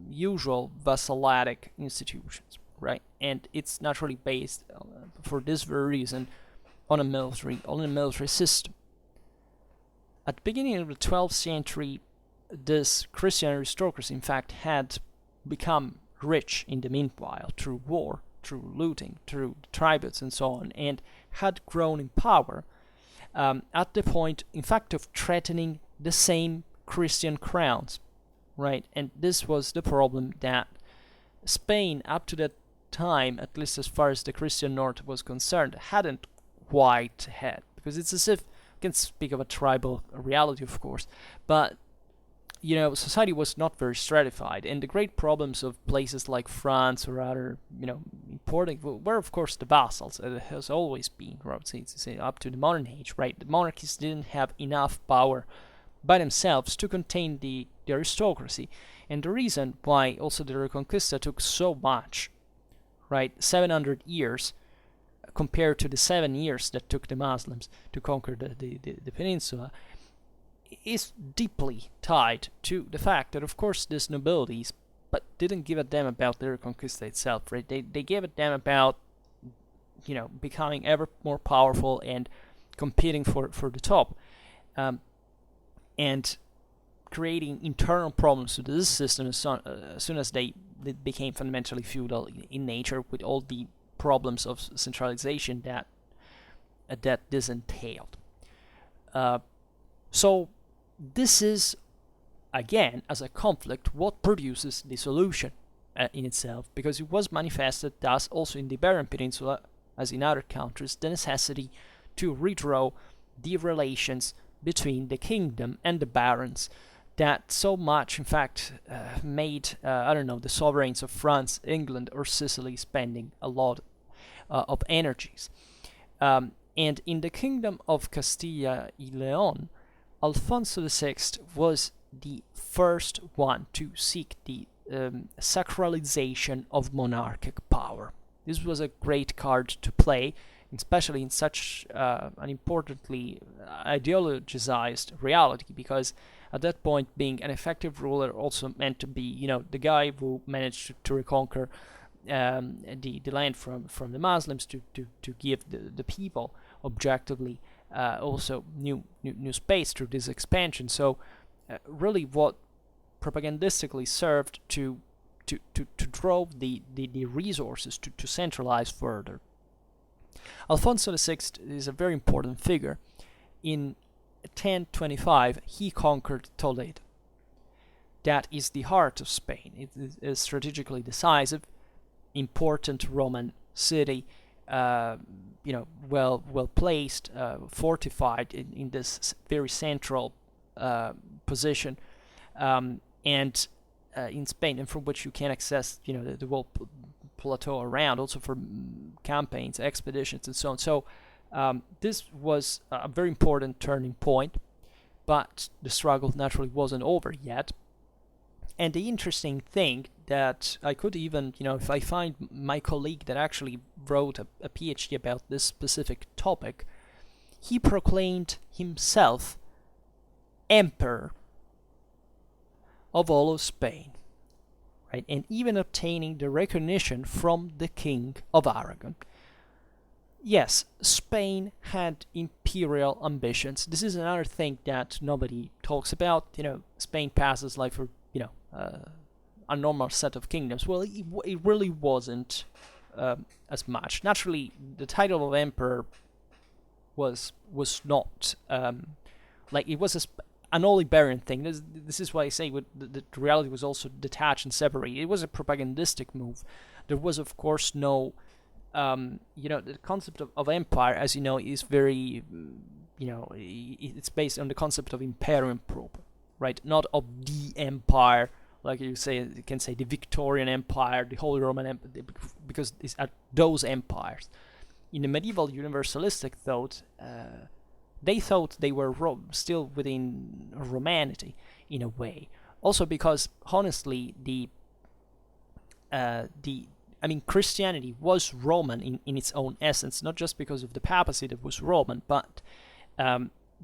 usual vassalatic institutions, right? And it's naturally based, for this very reason, on a military system. At the beginning of the 12th century, this Christian aristocracy, in fact, had become rich in the meanwhile through war, through looting, through tributes, and so on, and had grown in power at the point, in fact, of threatening the same Christian crowns, right? And this was the problem that Spain, up to that time, at least as far as the Christian North was concerned, hadn't quite had. Because it's as if, you can speak of a tribal reality, of course, but society was not very stratified, and the great problems of places like France or other, important were, of course, the vassals. It has always been, say, up to the modern age, right? The monarchies didn't have enough power by themselves to contain the aristocracy, and the reason why also the Reconquista took so much, right, 700 years, compared to the 7 years that took the Muslims to conquer the peninsula, is deeply tied to the fact that, of course, these nobilities but didn't give a damn about the Reconquista itself, right? They gave a damn about, becoming ever more powerful and competing for the top, and creating internal problems to this system as soon as they became fundamentally feudal in nature, with all the problems of centralization that this entailed. So this is, again, as a conflict, what produces the solution in itself, because it was manifested thus also in the Iberian Peninsula, as in other countries, the necessity to redraw the relations between the kingdom and the barons that so much, in fact, made, the sovereigns of France, England, or Sicily spending a lot of energies. And in the kingdom of Castilla y Leon, Alfonso VI was the first one to seek the sacralization of monarchic power. This was a great card to play, especially in such an importantly ideologized reality, because at that point, being an effective ruler also meant to be, the guy who managed to reconquer the land from the Muslims to give the people objectively also new space through this expansion. So really what propagandistically served to draw the resources to centralize further. Alfonso VI is a very important figure. In 1025 he conquered Toledo. That is the heart of Spain. It is strategically decisive, important Roman city, well placed, fortified in this very central position, and in Spain, and from which you can access, the whole plateau around, also for campaigns, expeditions, and so on. So this was a very important turning point, but the struggle naturally wasn't over yet. And the interesting thing that I could even, if I find my colleague that actually wrote a PhD about this specific topic, he proclaimed himself emperor of all of Spain, right? And even obtaining the recognition from the King of Aragon. Yes, Spain had imperial ambitions. This is another thing that nobody talks about. Spain passes like for, a normal set of kingdoms. Well, it really wasn't as much. Naturally, the title of emperor was not it was an all Iberian thing. This is why I say the reality was also detached and separated. It was a propagandistic move. There was, of course, no, the concept of empire, as you know, is very it's based on the concept of imperium proper, right? Not of the empire, like you can say the Victorian Empire, the Holy Roman Empire, because it's at those empires. In the medieval universalistic thought, they thought they were still within Romanity in a way. Also because, honestly, Christianity was Roman in its own essence, not just because of the papacy that was Roman, but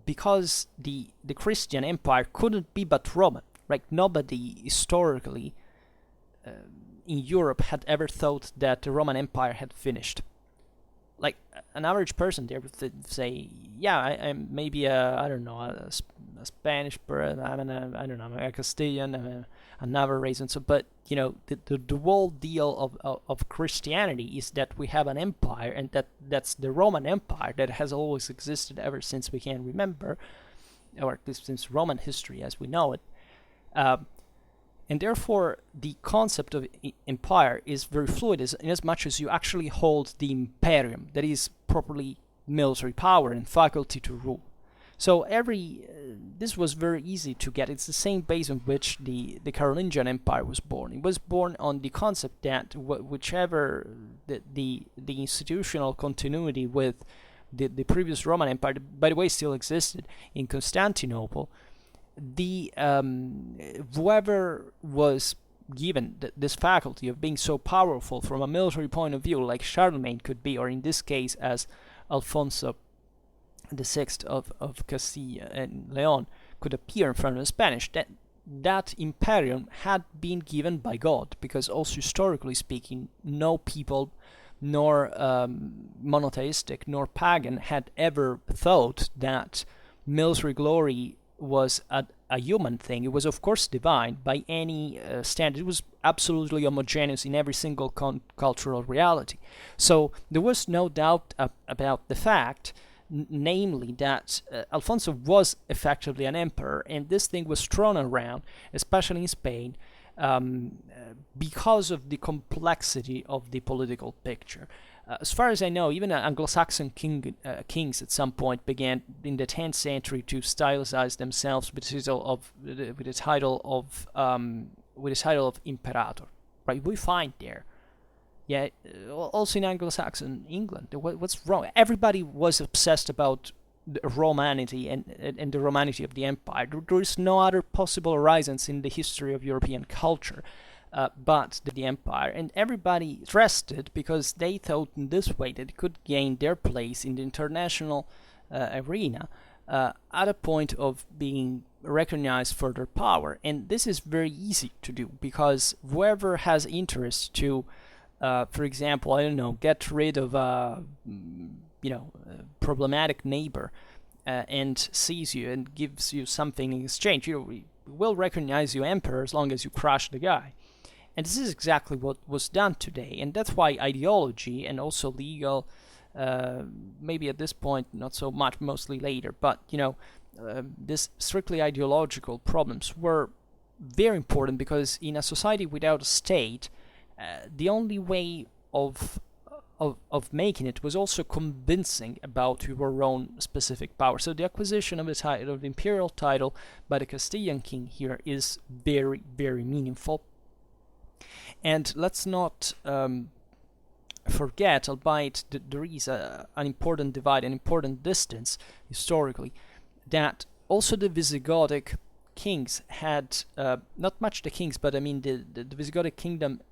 because the Christian Empire couldn't be but Roman, right? Nobody historically in Europe had ever thought that the Roman Empire had finished. Like an average person there would say, yeah, I'm maybe a Spanish person, I'm a Castilian, I'm a Navarrese, and so. But the whole deal of Christianity is that we have an empire, and that's the Roman Empire that has always existed ever since we can remember, or at least since Roman history as we know it. And therefore, the concept of empire is very fluid, in as much as you actually hold the imperium, that is properly military power and faculty to rule. So this was very easy to get. It's the same base on which the Carolingian Empire was born. It was born on the concept that whichever the institutional continuity with the previous Roman Empire, by the way, still existed in Constantinople. Whoever was given this faculty of being so powerful from a military point of view, like Charlemagne could be, or in this case as Alfonso VI of Castilla and Leon could appear in front of the Spanish, that imperium had been given by God, because also historically speaking, no people, nor monotheistic nor pagan, had ever thought that military glory was a human thing. It was, of course, divine by any standard. It was absolutely homogeneous in every single cultural reality. So there was no doubt about the fact, namely that Alfonso was effectively an emperor, and this thing was thrown around, especially in Spain, because of the complexity of the political picture. As far as I know, even Anglo-Saxon kings at some point began in the 10th century to stylize themselves with the title of imperator. Right? We find there. Yeah, also in Anglo-Saxon England. What's wrong? Everybody was obsessed about the Romanity and the Romanity of the empire. There is no other possible horizons in the history of European culture but the empire, and everybody rested because they thought in this way that they could gain their place in the international arena at a point of being recognized for their power. And this is very easy to do because whoever has interest to for example, get rid of a problematic neighbor and sees you and gives you something in exchange, we will recognize you emperor as long as you crush the guy. And this is exactly what was done today, and that's why ideology and also legal, maybe at this point not so much, mostly later, but this strictly ideological problems were very important, because in a society without a state, the only way of making it was also convincing about your own specific power. So the acquisition of the title, of the imperial title, by the Castilian king here is very, very meaningful. And let's not forget, albeit there is an important divide, an important distance historically, that also the Visigothic kings had, not much the kings, but I mean the Visigothic kingdom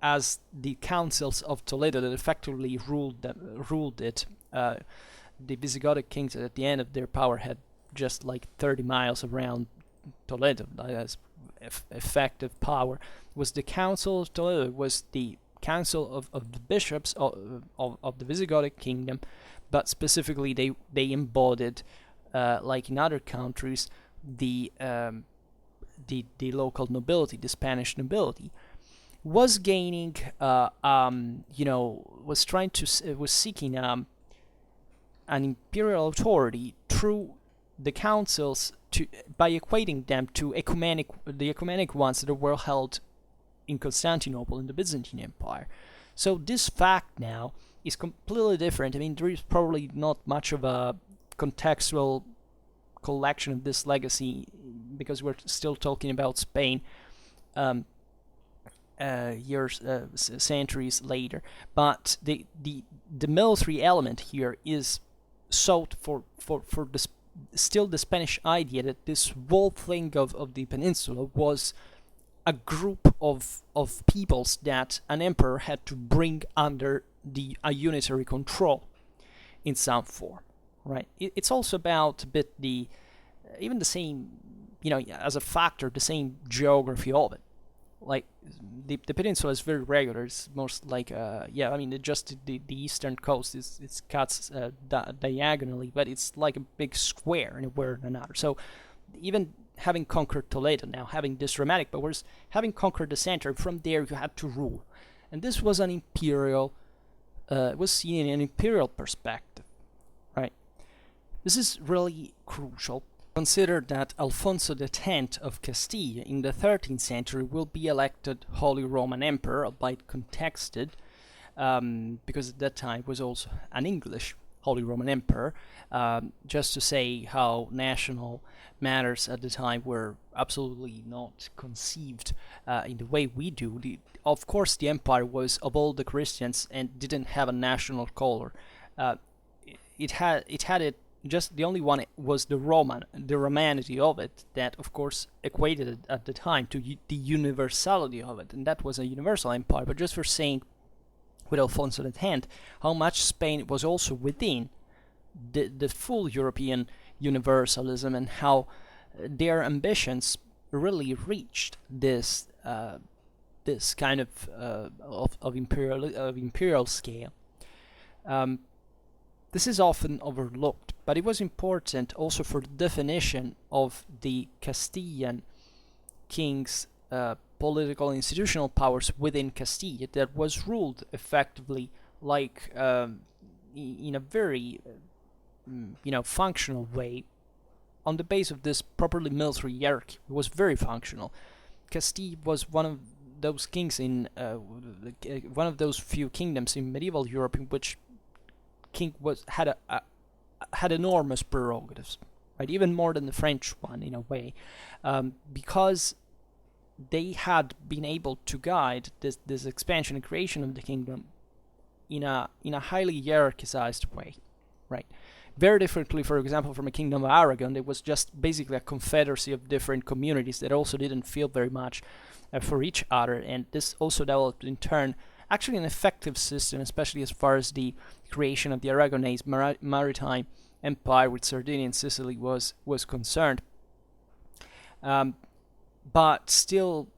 as the councils of Toledo that effectively ruled it. The Visigothic kings at the end of their power had just like 30 miles around Toledo as effective power. Was the council of Toledo, was the council of the bishops of the Visigothic kingdom, but specifically they embodied, like in other countries, the local nobility, the Spanish nobility, was gaining, was seeking an imperial authority through the councils by equating them to the ecumenic ones that were held in Constantinople in the Byzantine Empire. So this fact now is completely different. I mean, there is probably not much of a contextual collection of this legacy, because we're still talking about Spain centuries later. But the military element here is sought for still the Spanish idea that this whole thing of the peninsula was a group of peoples that an emperor had to bring under a unitary control in some form, right? It's also about a bit even the same, as a factor, the same geography of it. Like the peninsula is very regular. It's most like just the eastern coast it cuts diagonally, but it's like a big square in a way or another. So even having conquered Toledo, now having this dramatic powers, having conquered the center, from there you had to rule, and this was an imperial. Was seen in an imperial perspective, right? This is really crucial. Consider that Alfonso X of Castile in the 13th century will be elected Holy Roman Emperor, albeit contested, because at that time was also an English Holy Roman Emperor, just to say how national matters at the time were absolutely not conceived in the way we do. Of course, the empire was of all the Christians and didn't have a national color. It had it. Just the only one was the Romanity of it, that of course equated it at the time to the universality of it, and that was a universal empire. But just for saying, with Alfonso X, how much Spain was also within the full European universalism, and how their ambitions really reached this kind of imperial scale. This is often overlooked, but it was important also for the definition of the Castilian king's political and institutional powers within Castile, that was ruled effectively like in a very functional way on the base of this properly military hierarchy. It was very functional. Castile was one of those kings in one of those few kingdoms in medieval Europe in which king had enormous prerogatives, right? Even more than the French one in a way, because they had been able to guide this expansion and creation of the kingdom in a highly hierarchized way, right? Very differently, for example, from a kingdom of Aragon. It was just basically a confederacy of different communities that also didn't feel very much for each other, and this also developed in turn actually an effective system, especially as far as the creation of the Aragonese maritime empire with Sardinia and Sicily was concerned. But still,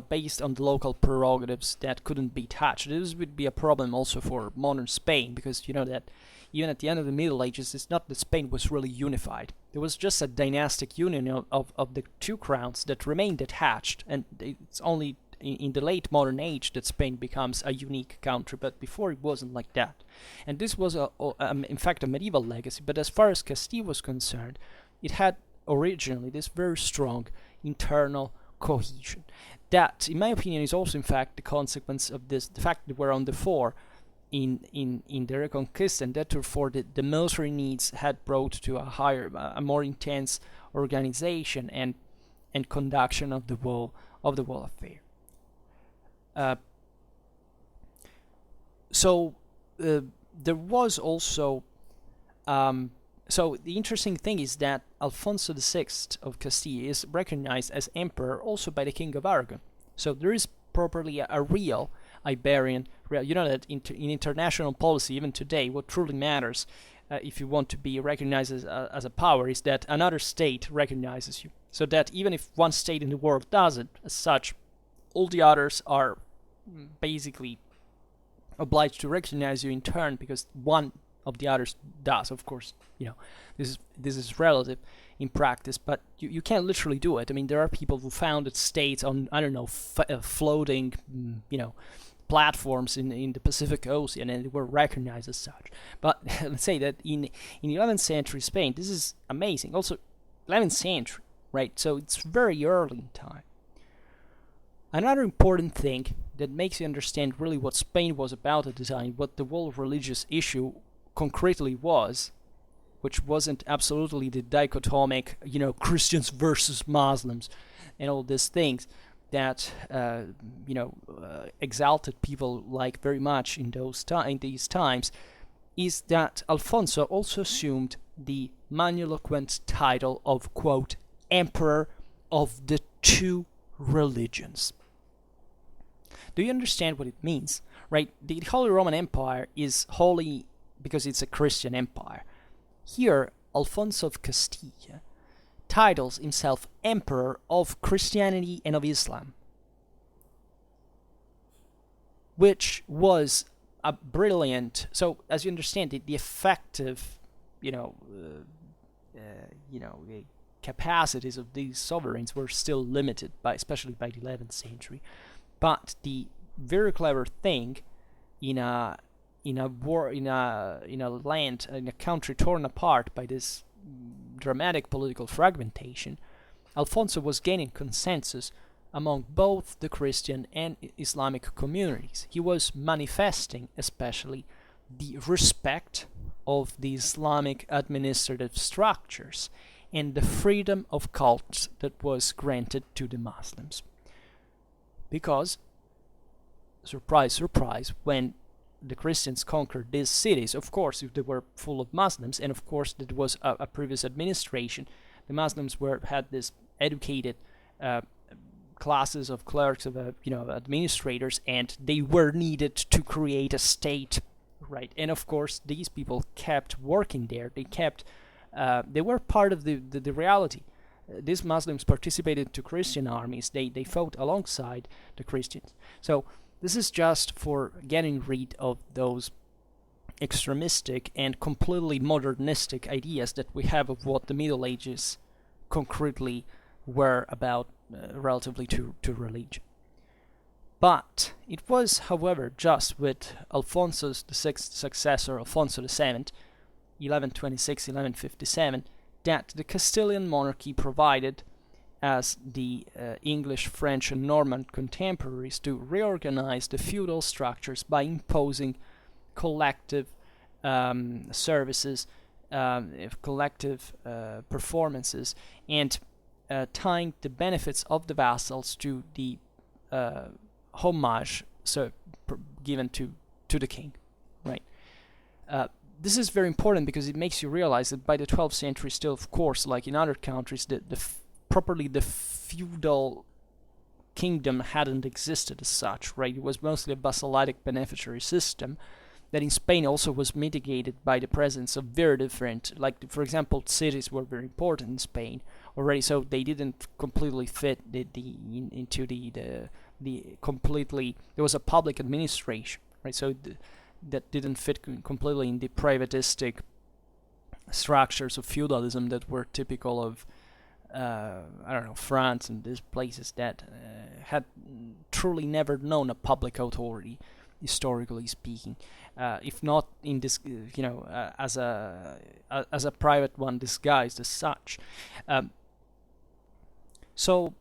based on the local prerogatives that couldn't be touched. This would be a problem also for modern Spain, because that even at the end of the Middle Ages, it's not that Spain was really unified. There was just a dynastic union of the two crowns that remained detached, and it's only in the late modern age that Spain becomes a unique country, but before it wasn't like that. And this was in fact a medieval legacy, but as far as Castile was concerned, it had originally this very strong internal cohesion. That, in my opinion, is also in fact the consequence of the fact that we're on the fore in the Reconquista, and that therefore the military needs had brought to a more intense organization and conduction of the whole affair. There was also so the interesting thing is that Alfonso VI of Castile is recognized as emperor also by the King of Aragon. So there is properly a real Iberian. That in international policy, even today, what truly matters if you want to be recognized as a power is that another state recognizes you. So that even if one state in the world doesn't, as such, all the others are basically obliged to recognize you in turn, because one of the others does. Of course, this is relative in practice, but you can't literally do it. I mean, there are people who founded states on floating platforms in the Pacific Ocean, and they were recognized as such. But let's say that in 11th century Spain, this is amazing. Also, 11th century, right? So it's very early in time. Another important thing that makes you understand really what Spain was about at the time, what the whole religious issue concretely was which wasn't absolutely the dichotomic, Christians versus Muslims and all these things that exalted people like very much in these times, is that Alfonso also assumed the magniloquent title of, quote, Emperor of the two religions. Do you understand what it means? Right? The Holy Roman Empire is holy because it's a Christian empire. Here, Alfonso of Castile titles himself Emperor of Christianity and of Islam, which was a brilliant. So, as you understand, the effective, capacities of these sovereigns were still limited especially by the 11th century. But the very clever thing in a country torn apart by this dramatic political fragmentation, Alfonso was gaining consensus among both the Christian and Islamic communities. He was manifesting especially the respect of the Islamic administrative structures and the freedom of cults that was granted to the Muslims. Because, surprise, surprise, when the Christians conquered these cities, of course, if they were full of Muslims, and of course there was a previous administration, the Muslims had this educated classes of clerks, of administrators, and they were needed to create a state, right? And of course, these people kept working there. They were part of the reality. These Muslims participated to Christian armies. They fought alongside the Christians. So this is just for getting rid of those extremistic and completely modernistic ideas that we have of what the Middle Ages concretely were about relatively to religion. But it was, however, just with Alfonso's the sixth successor, Alfonso VII, 1126-1157, that the Castilian monarchy provided, as the English, French, and Norman contemporaries, to reorganize the feudal structures by imposing collective services, collective performances, and tying the benefits of the vassals to the homage given to the king, right? This is very important because it makes you realize that by the 12th century, still, of course, like in other countries, properly the feudal kingdom hadn't existed as such, right? It was mostly a vassalitic beneficiary system that in Spain also was mitigated by the presence of very different, like, for example, cities were very important in Spain already, so they didn't completely fit into the completely, there was a public administration, right? So that didn't fit completely in the privatistic structures of feudalism that were typical of France and these places that had truly never known a public authority, historically speaking, if not in this, as a private one disguised as such. So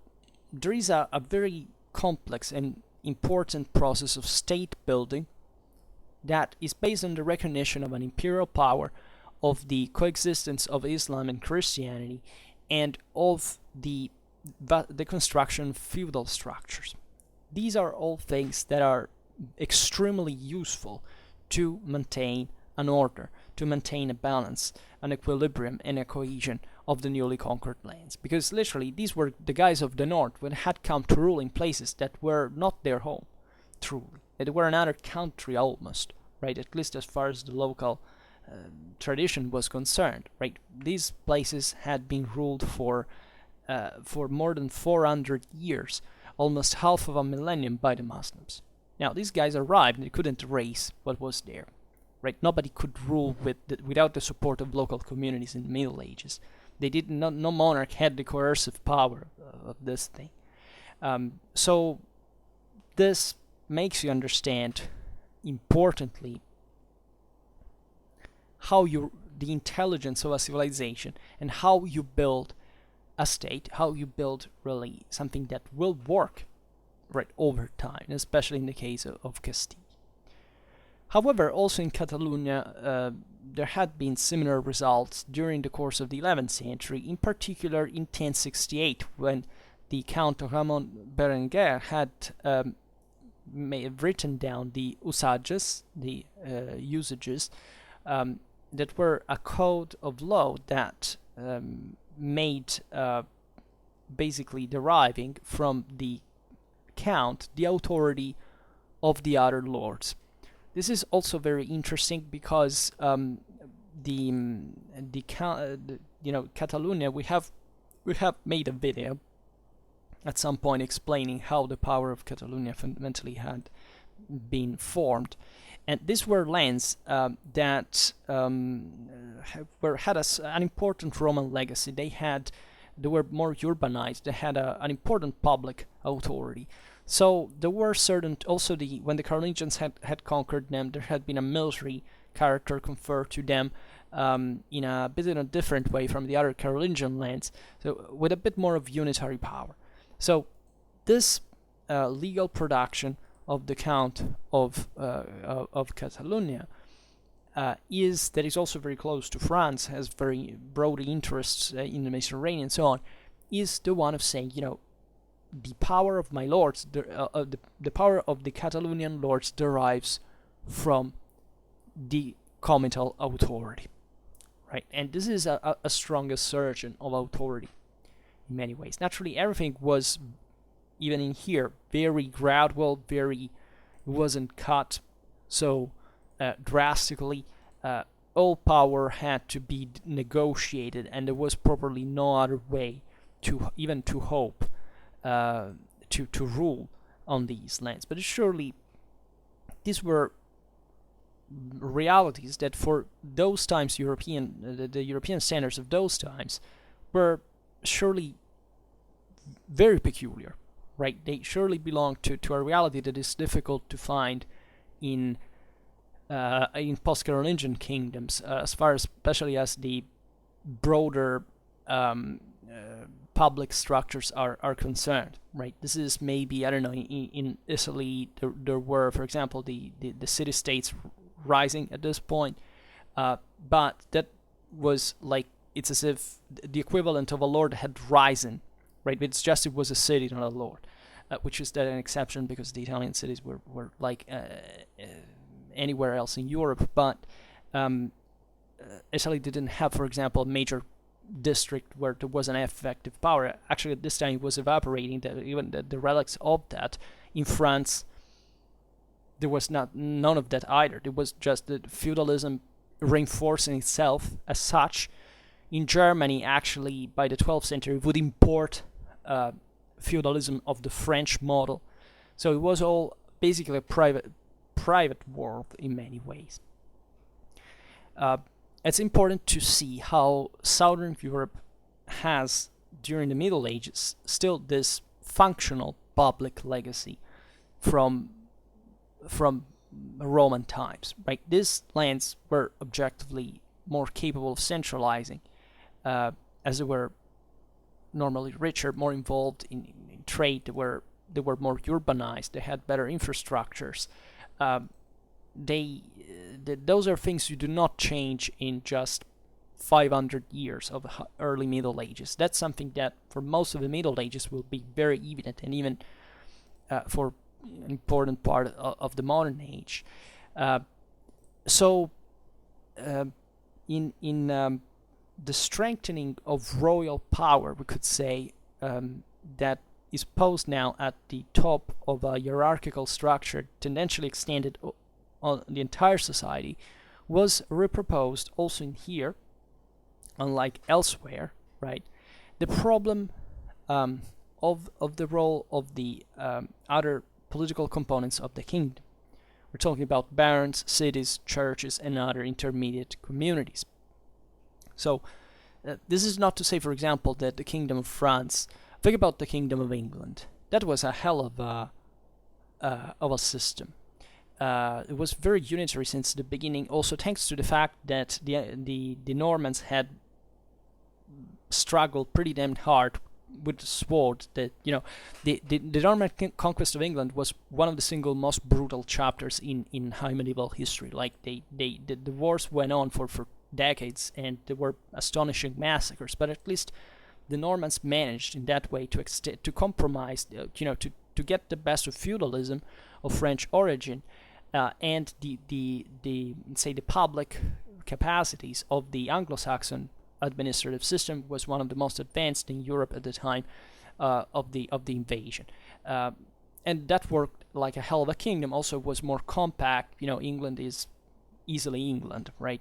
there is a very complex and important process of state building that is based on the recognition of an imperial power, of the coexistence of Islam and Christianity, and of the construction of feudal structures. These are all things that are extremely useful to maintain an order, to maintain a balance, an equilibrium, and a cohesion of the newly conquered lands. Because literally, these were the guys of the north who had come to rule in places that were not their home, truly. They were another country almost, right? At least as far as the local tradition was concerned, right? These places had been ruled for more than 400 years, almost half of a millennium, by the Muslims. Now, these guys arrived and they couldn't erase what was there, right? Nobody could rule without the support of local communities in the Middle Ages. No monarch had the coercive power of this thing. So this makes you understand, importantly, how the intelligence of a civilization and how you build a state, how you build really something that will work right over time, especially in the case of Castile. However, also in Catalonia, there had been similar results during the course of the 11th century, in particular in 1068, when the Count Ramon Berenguer had written down the usages, the usages, that were a code of law that made basically deriving from the count the authority of the other lords. This is also very interesting because Catalonia, we have made a video at some point explaining how the power of Catalonia fundamentally had been formed, and these were lands that had an important Roman legacy. They were more urbanized. They had an important public authority. So there were certain, also when the Carolingians had conquered them, there had been a military character conferred to them in a bit in a different way from the other Carolingian lands, so with a bit more of unitary power. So this legal production of the Count of Catalonia that is also very close to France, has very broad interests in the Mediterranean and so on, is the one of saying, the power of my lords, the power of the Catalonian lords derives from the comital authority, right? And this is a strong assertion of authority in many ways. Naturally, everything was, even in here, very gradual, it wasn't cut so drastically. All power had to be negotiated, and there was probably no other way to hope to rule on these lands. But surely these were realities that for those times, the European standards of those times were surely very peculiar, right? They surely belong to a reality that is difficult to find in post-Carolingian kingdoms, especially as the broader public structures are concerned, right? This is maybe, I don't know, in Italy there were, for example, the city-states rising at this point, but that was like, it's as if the equivalent of a lord had risen, right? It's just it was a city, not a lord, which is an exception because the Italian cities were like anywhere else in Europe, but Italy didn't have, for example, a major district where there was an effective power. Actually, at this time it was evaporating, even the relics of that. In France, there was none of that either. It was just the feudalism reinforcing itself as such. In Germany, actually, by the 12th century, would import feudalism of the French model. So it was all basically a private world in many ways. It's important to see how Southern Europe has, during the Middle Ages, still this functional public legacy from Roman times, right? These lands were objectively more capable of centralizing, as they were normally richer, more involved in trade. They were more urbanized. They had better infrastructures. Those are things you do not change in just 500 years of early Middle Ages. That's something that for most of the Middle Ages will be very evident, and even for an important part of the modern age. In the strengthening of royal power, we could say, that is posed now at the top of a hierarchical structure tendentially extended on the entire society, was reproposed also in here, unlike elsewhere, right? The problem of the role of the other political components of the kingdom. We're talking about barons, cities, churches, and other intermediate communities. So this is not to say, for example, that the Kingdom of France, think about the Kingdom of England. That was a hell of a system. It was very unitary since the beginning, also thanks to the fact that the Normans had struggled pretty damn hard with the sword. That the Norman conquest of England was one of the single most brutal chapters in high medieval history. Like the wars went on for decades, and there were astonishing massacres. But at least the Normans managed in that way to compromise, to get the best of feudalism of French origin, and the public capacities of the Anglo-Saxon administrative system was one of the most advanced in Europe at the time of the invasion, and that worked like a hell of a kingdom. Also was more compact. England is easily England, right?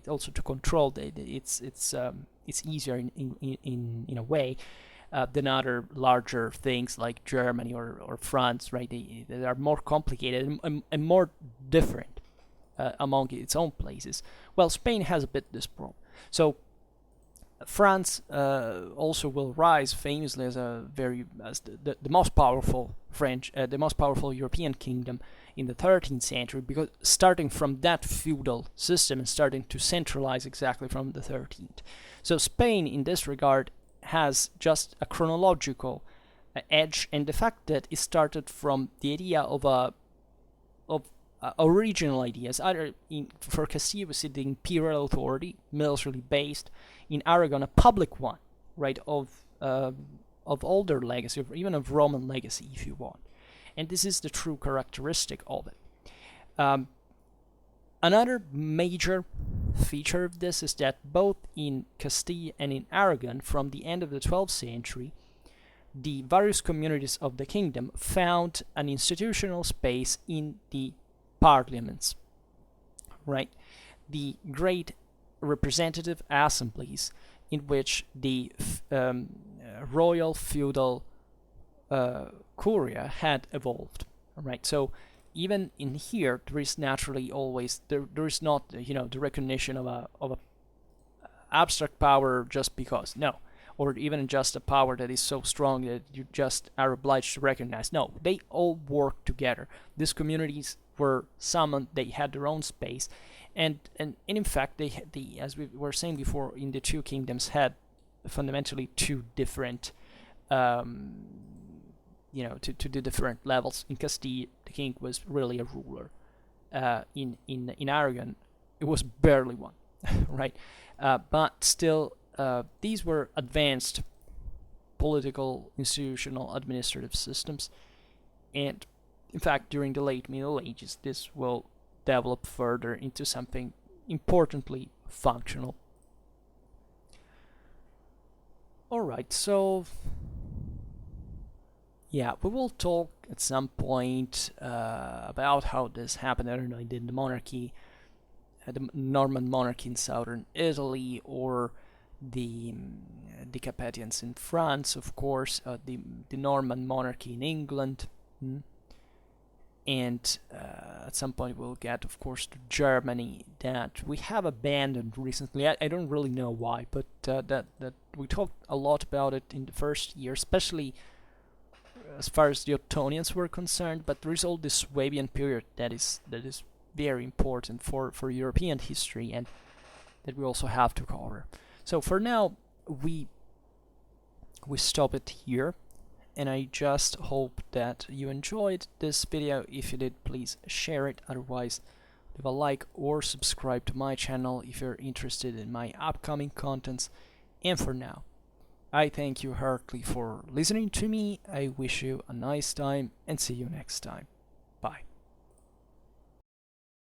Also to control it's easier in a way than other larger things like Germany or France, right? They are more complicated and more different among its own places. Well, Spain has a bit this problem. So France also will rise famously as the most powerful the most powerful European kingdom in the 13th century, because starting from that feudal system and starting to centralize exactly from the 13th. So Spain, in this regard, has just a chronological edge, and the fact that it started from the idea of original ideas. For Castile, we see the imperial authority, militarily based. In Aragon, a public one, right, of older legacy, or even of Roman legacy, if you want. And this is the true characteristic of it. Another major feature of this is that both in Castile and in Aragon, from the end of the 12th century, the various communities of the kingdom found an institutional space in the parliaments, right? The great representative assemblies in which the royal feudal curia had evolved, right? So even in here, there is naturally always there is not the recognition of a abstract power just because, no, or even just a power that is so strong that you just are obliged to recognize. No, they all work together. These communities were summoned, they had their own space, and in fact they as we were saying before, in the two kingdoms had fundamentally two different to the different levels. In Castile, the king was really a ruler. In Aragon, it was barely one, right? But still, these were advanced political, institutional, administrative systems, and in fact, during the late Middle Ages, this will develop further into something importantly functional. Alright, so yeah, we will talk at some point about how this happened. I don't know, in the monarchy, the Norman monarchy in southern Italy, or the Capetians in France, of course, the Norman monarchy in England. And at some point we'll get, of course, to Germany, that we have abandoned recently. I don't really know why, but that we talked a lot about it in the first year, especially as far as the Ottonians were concerned. But there is all this Swabian period that is very important for European history, and that we also have to cover. So for now, we stop it here. And I just hope that you enjoyed this video. If you did, please share it. Otherwise, leave a like or subscribe to my channel if you're interested in my upcoming contents. And for now, I thank you heartily for listening to me. I wish you a nice time and see you next time.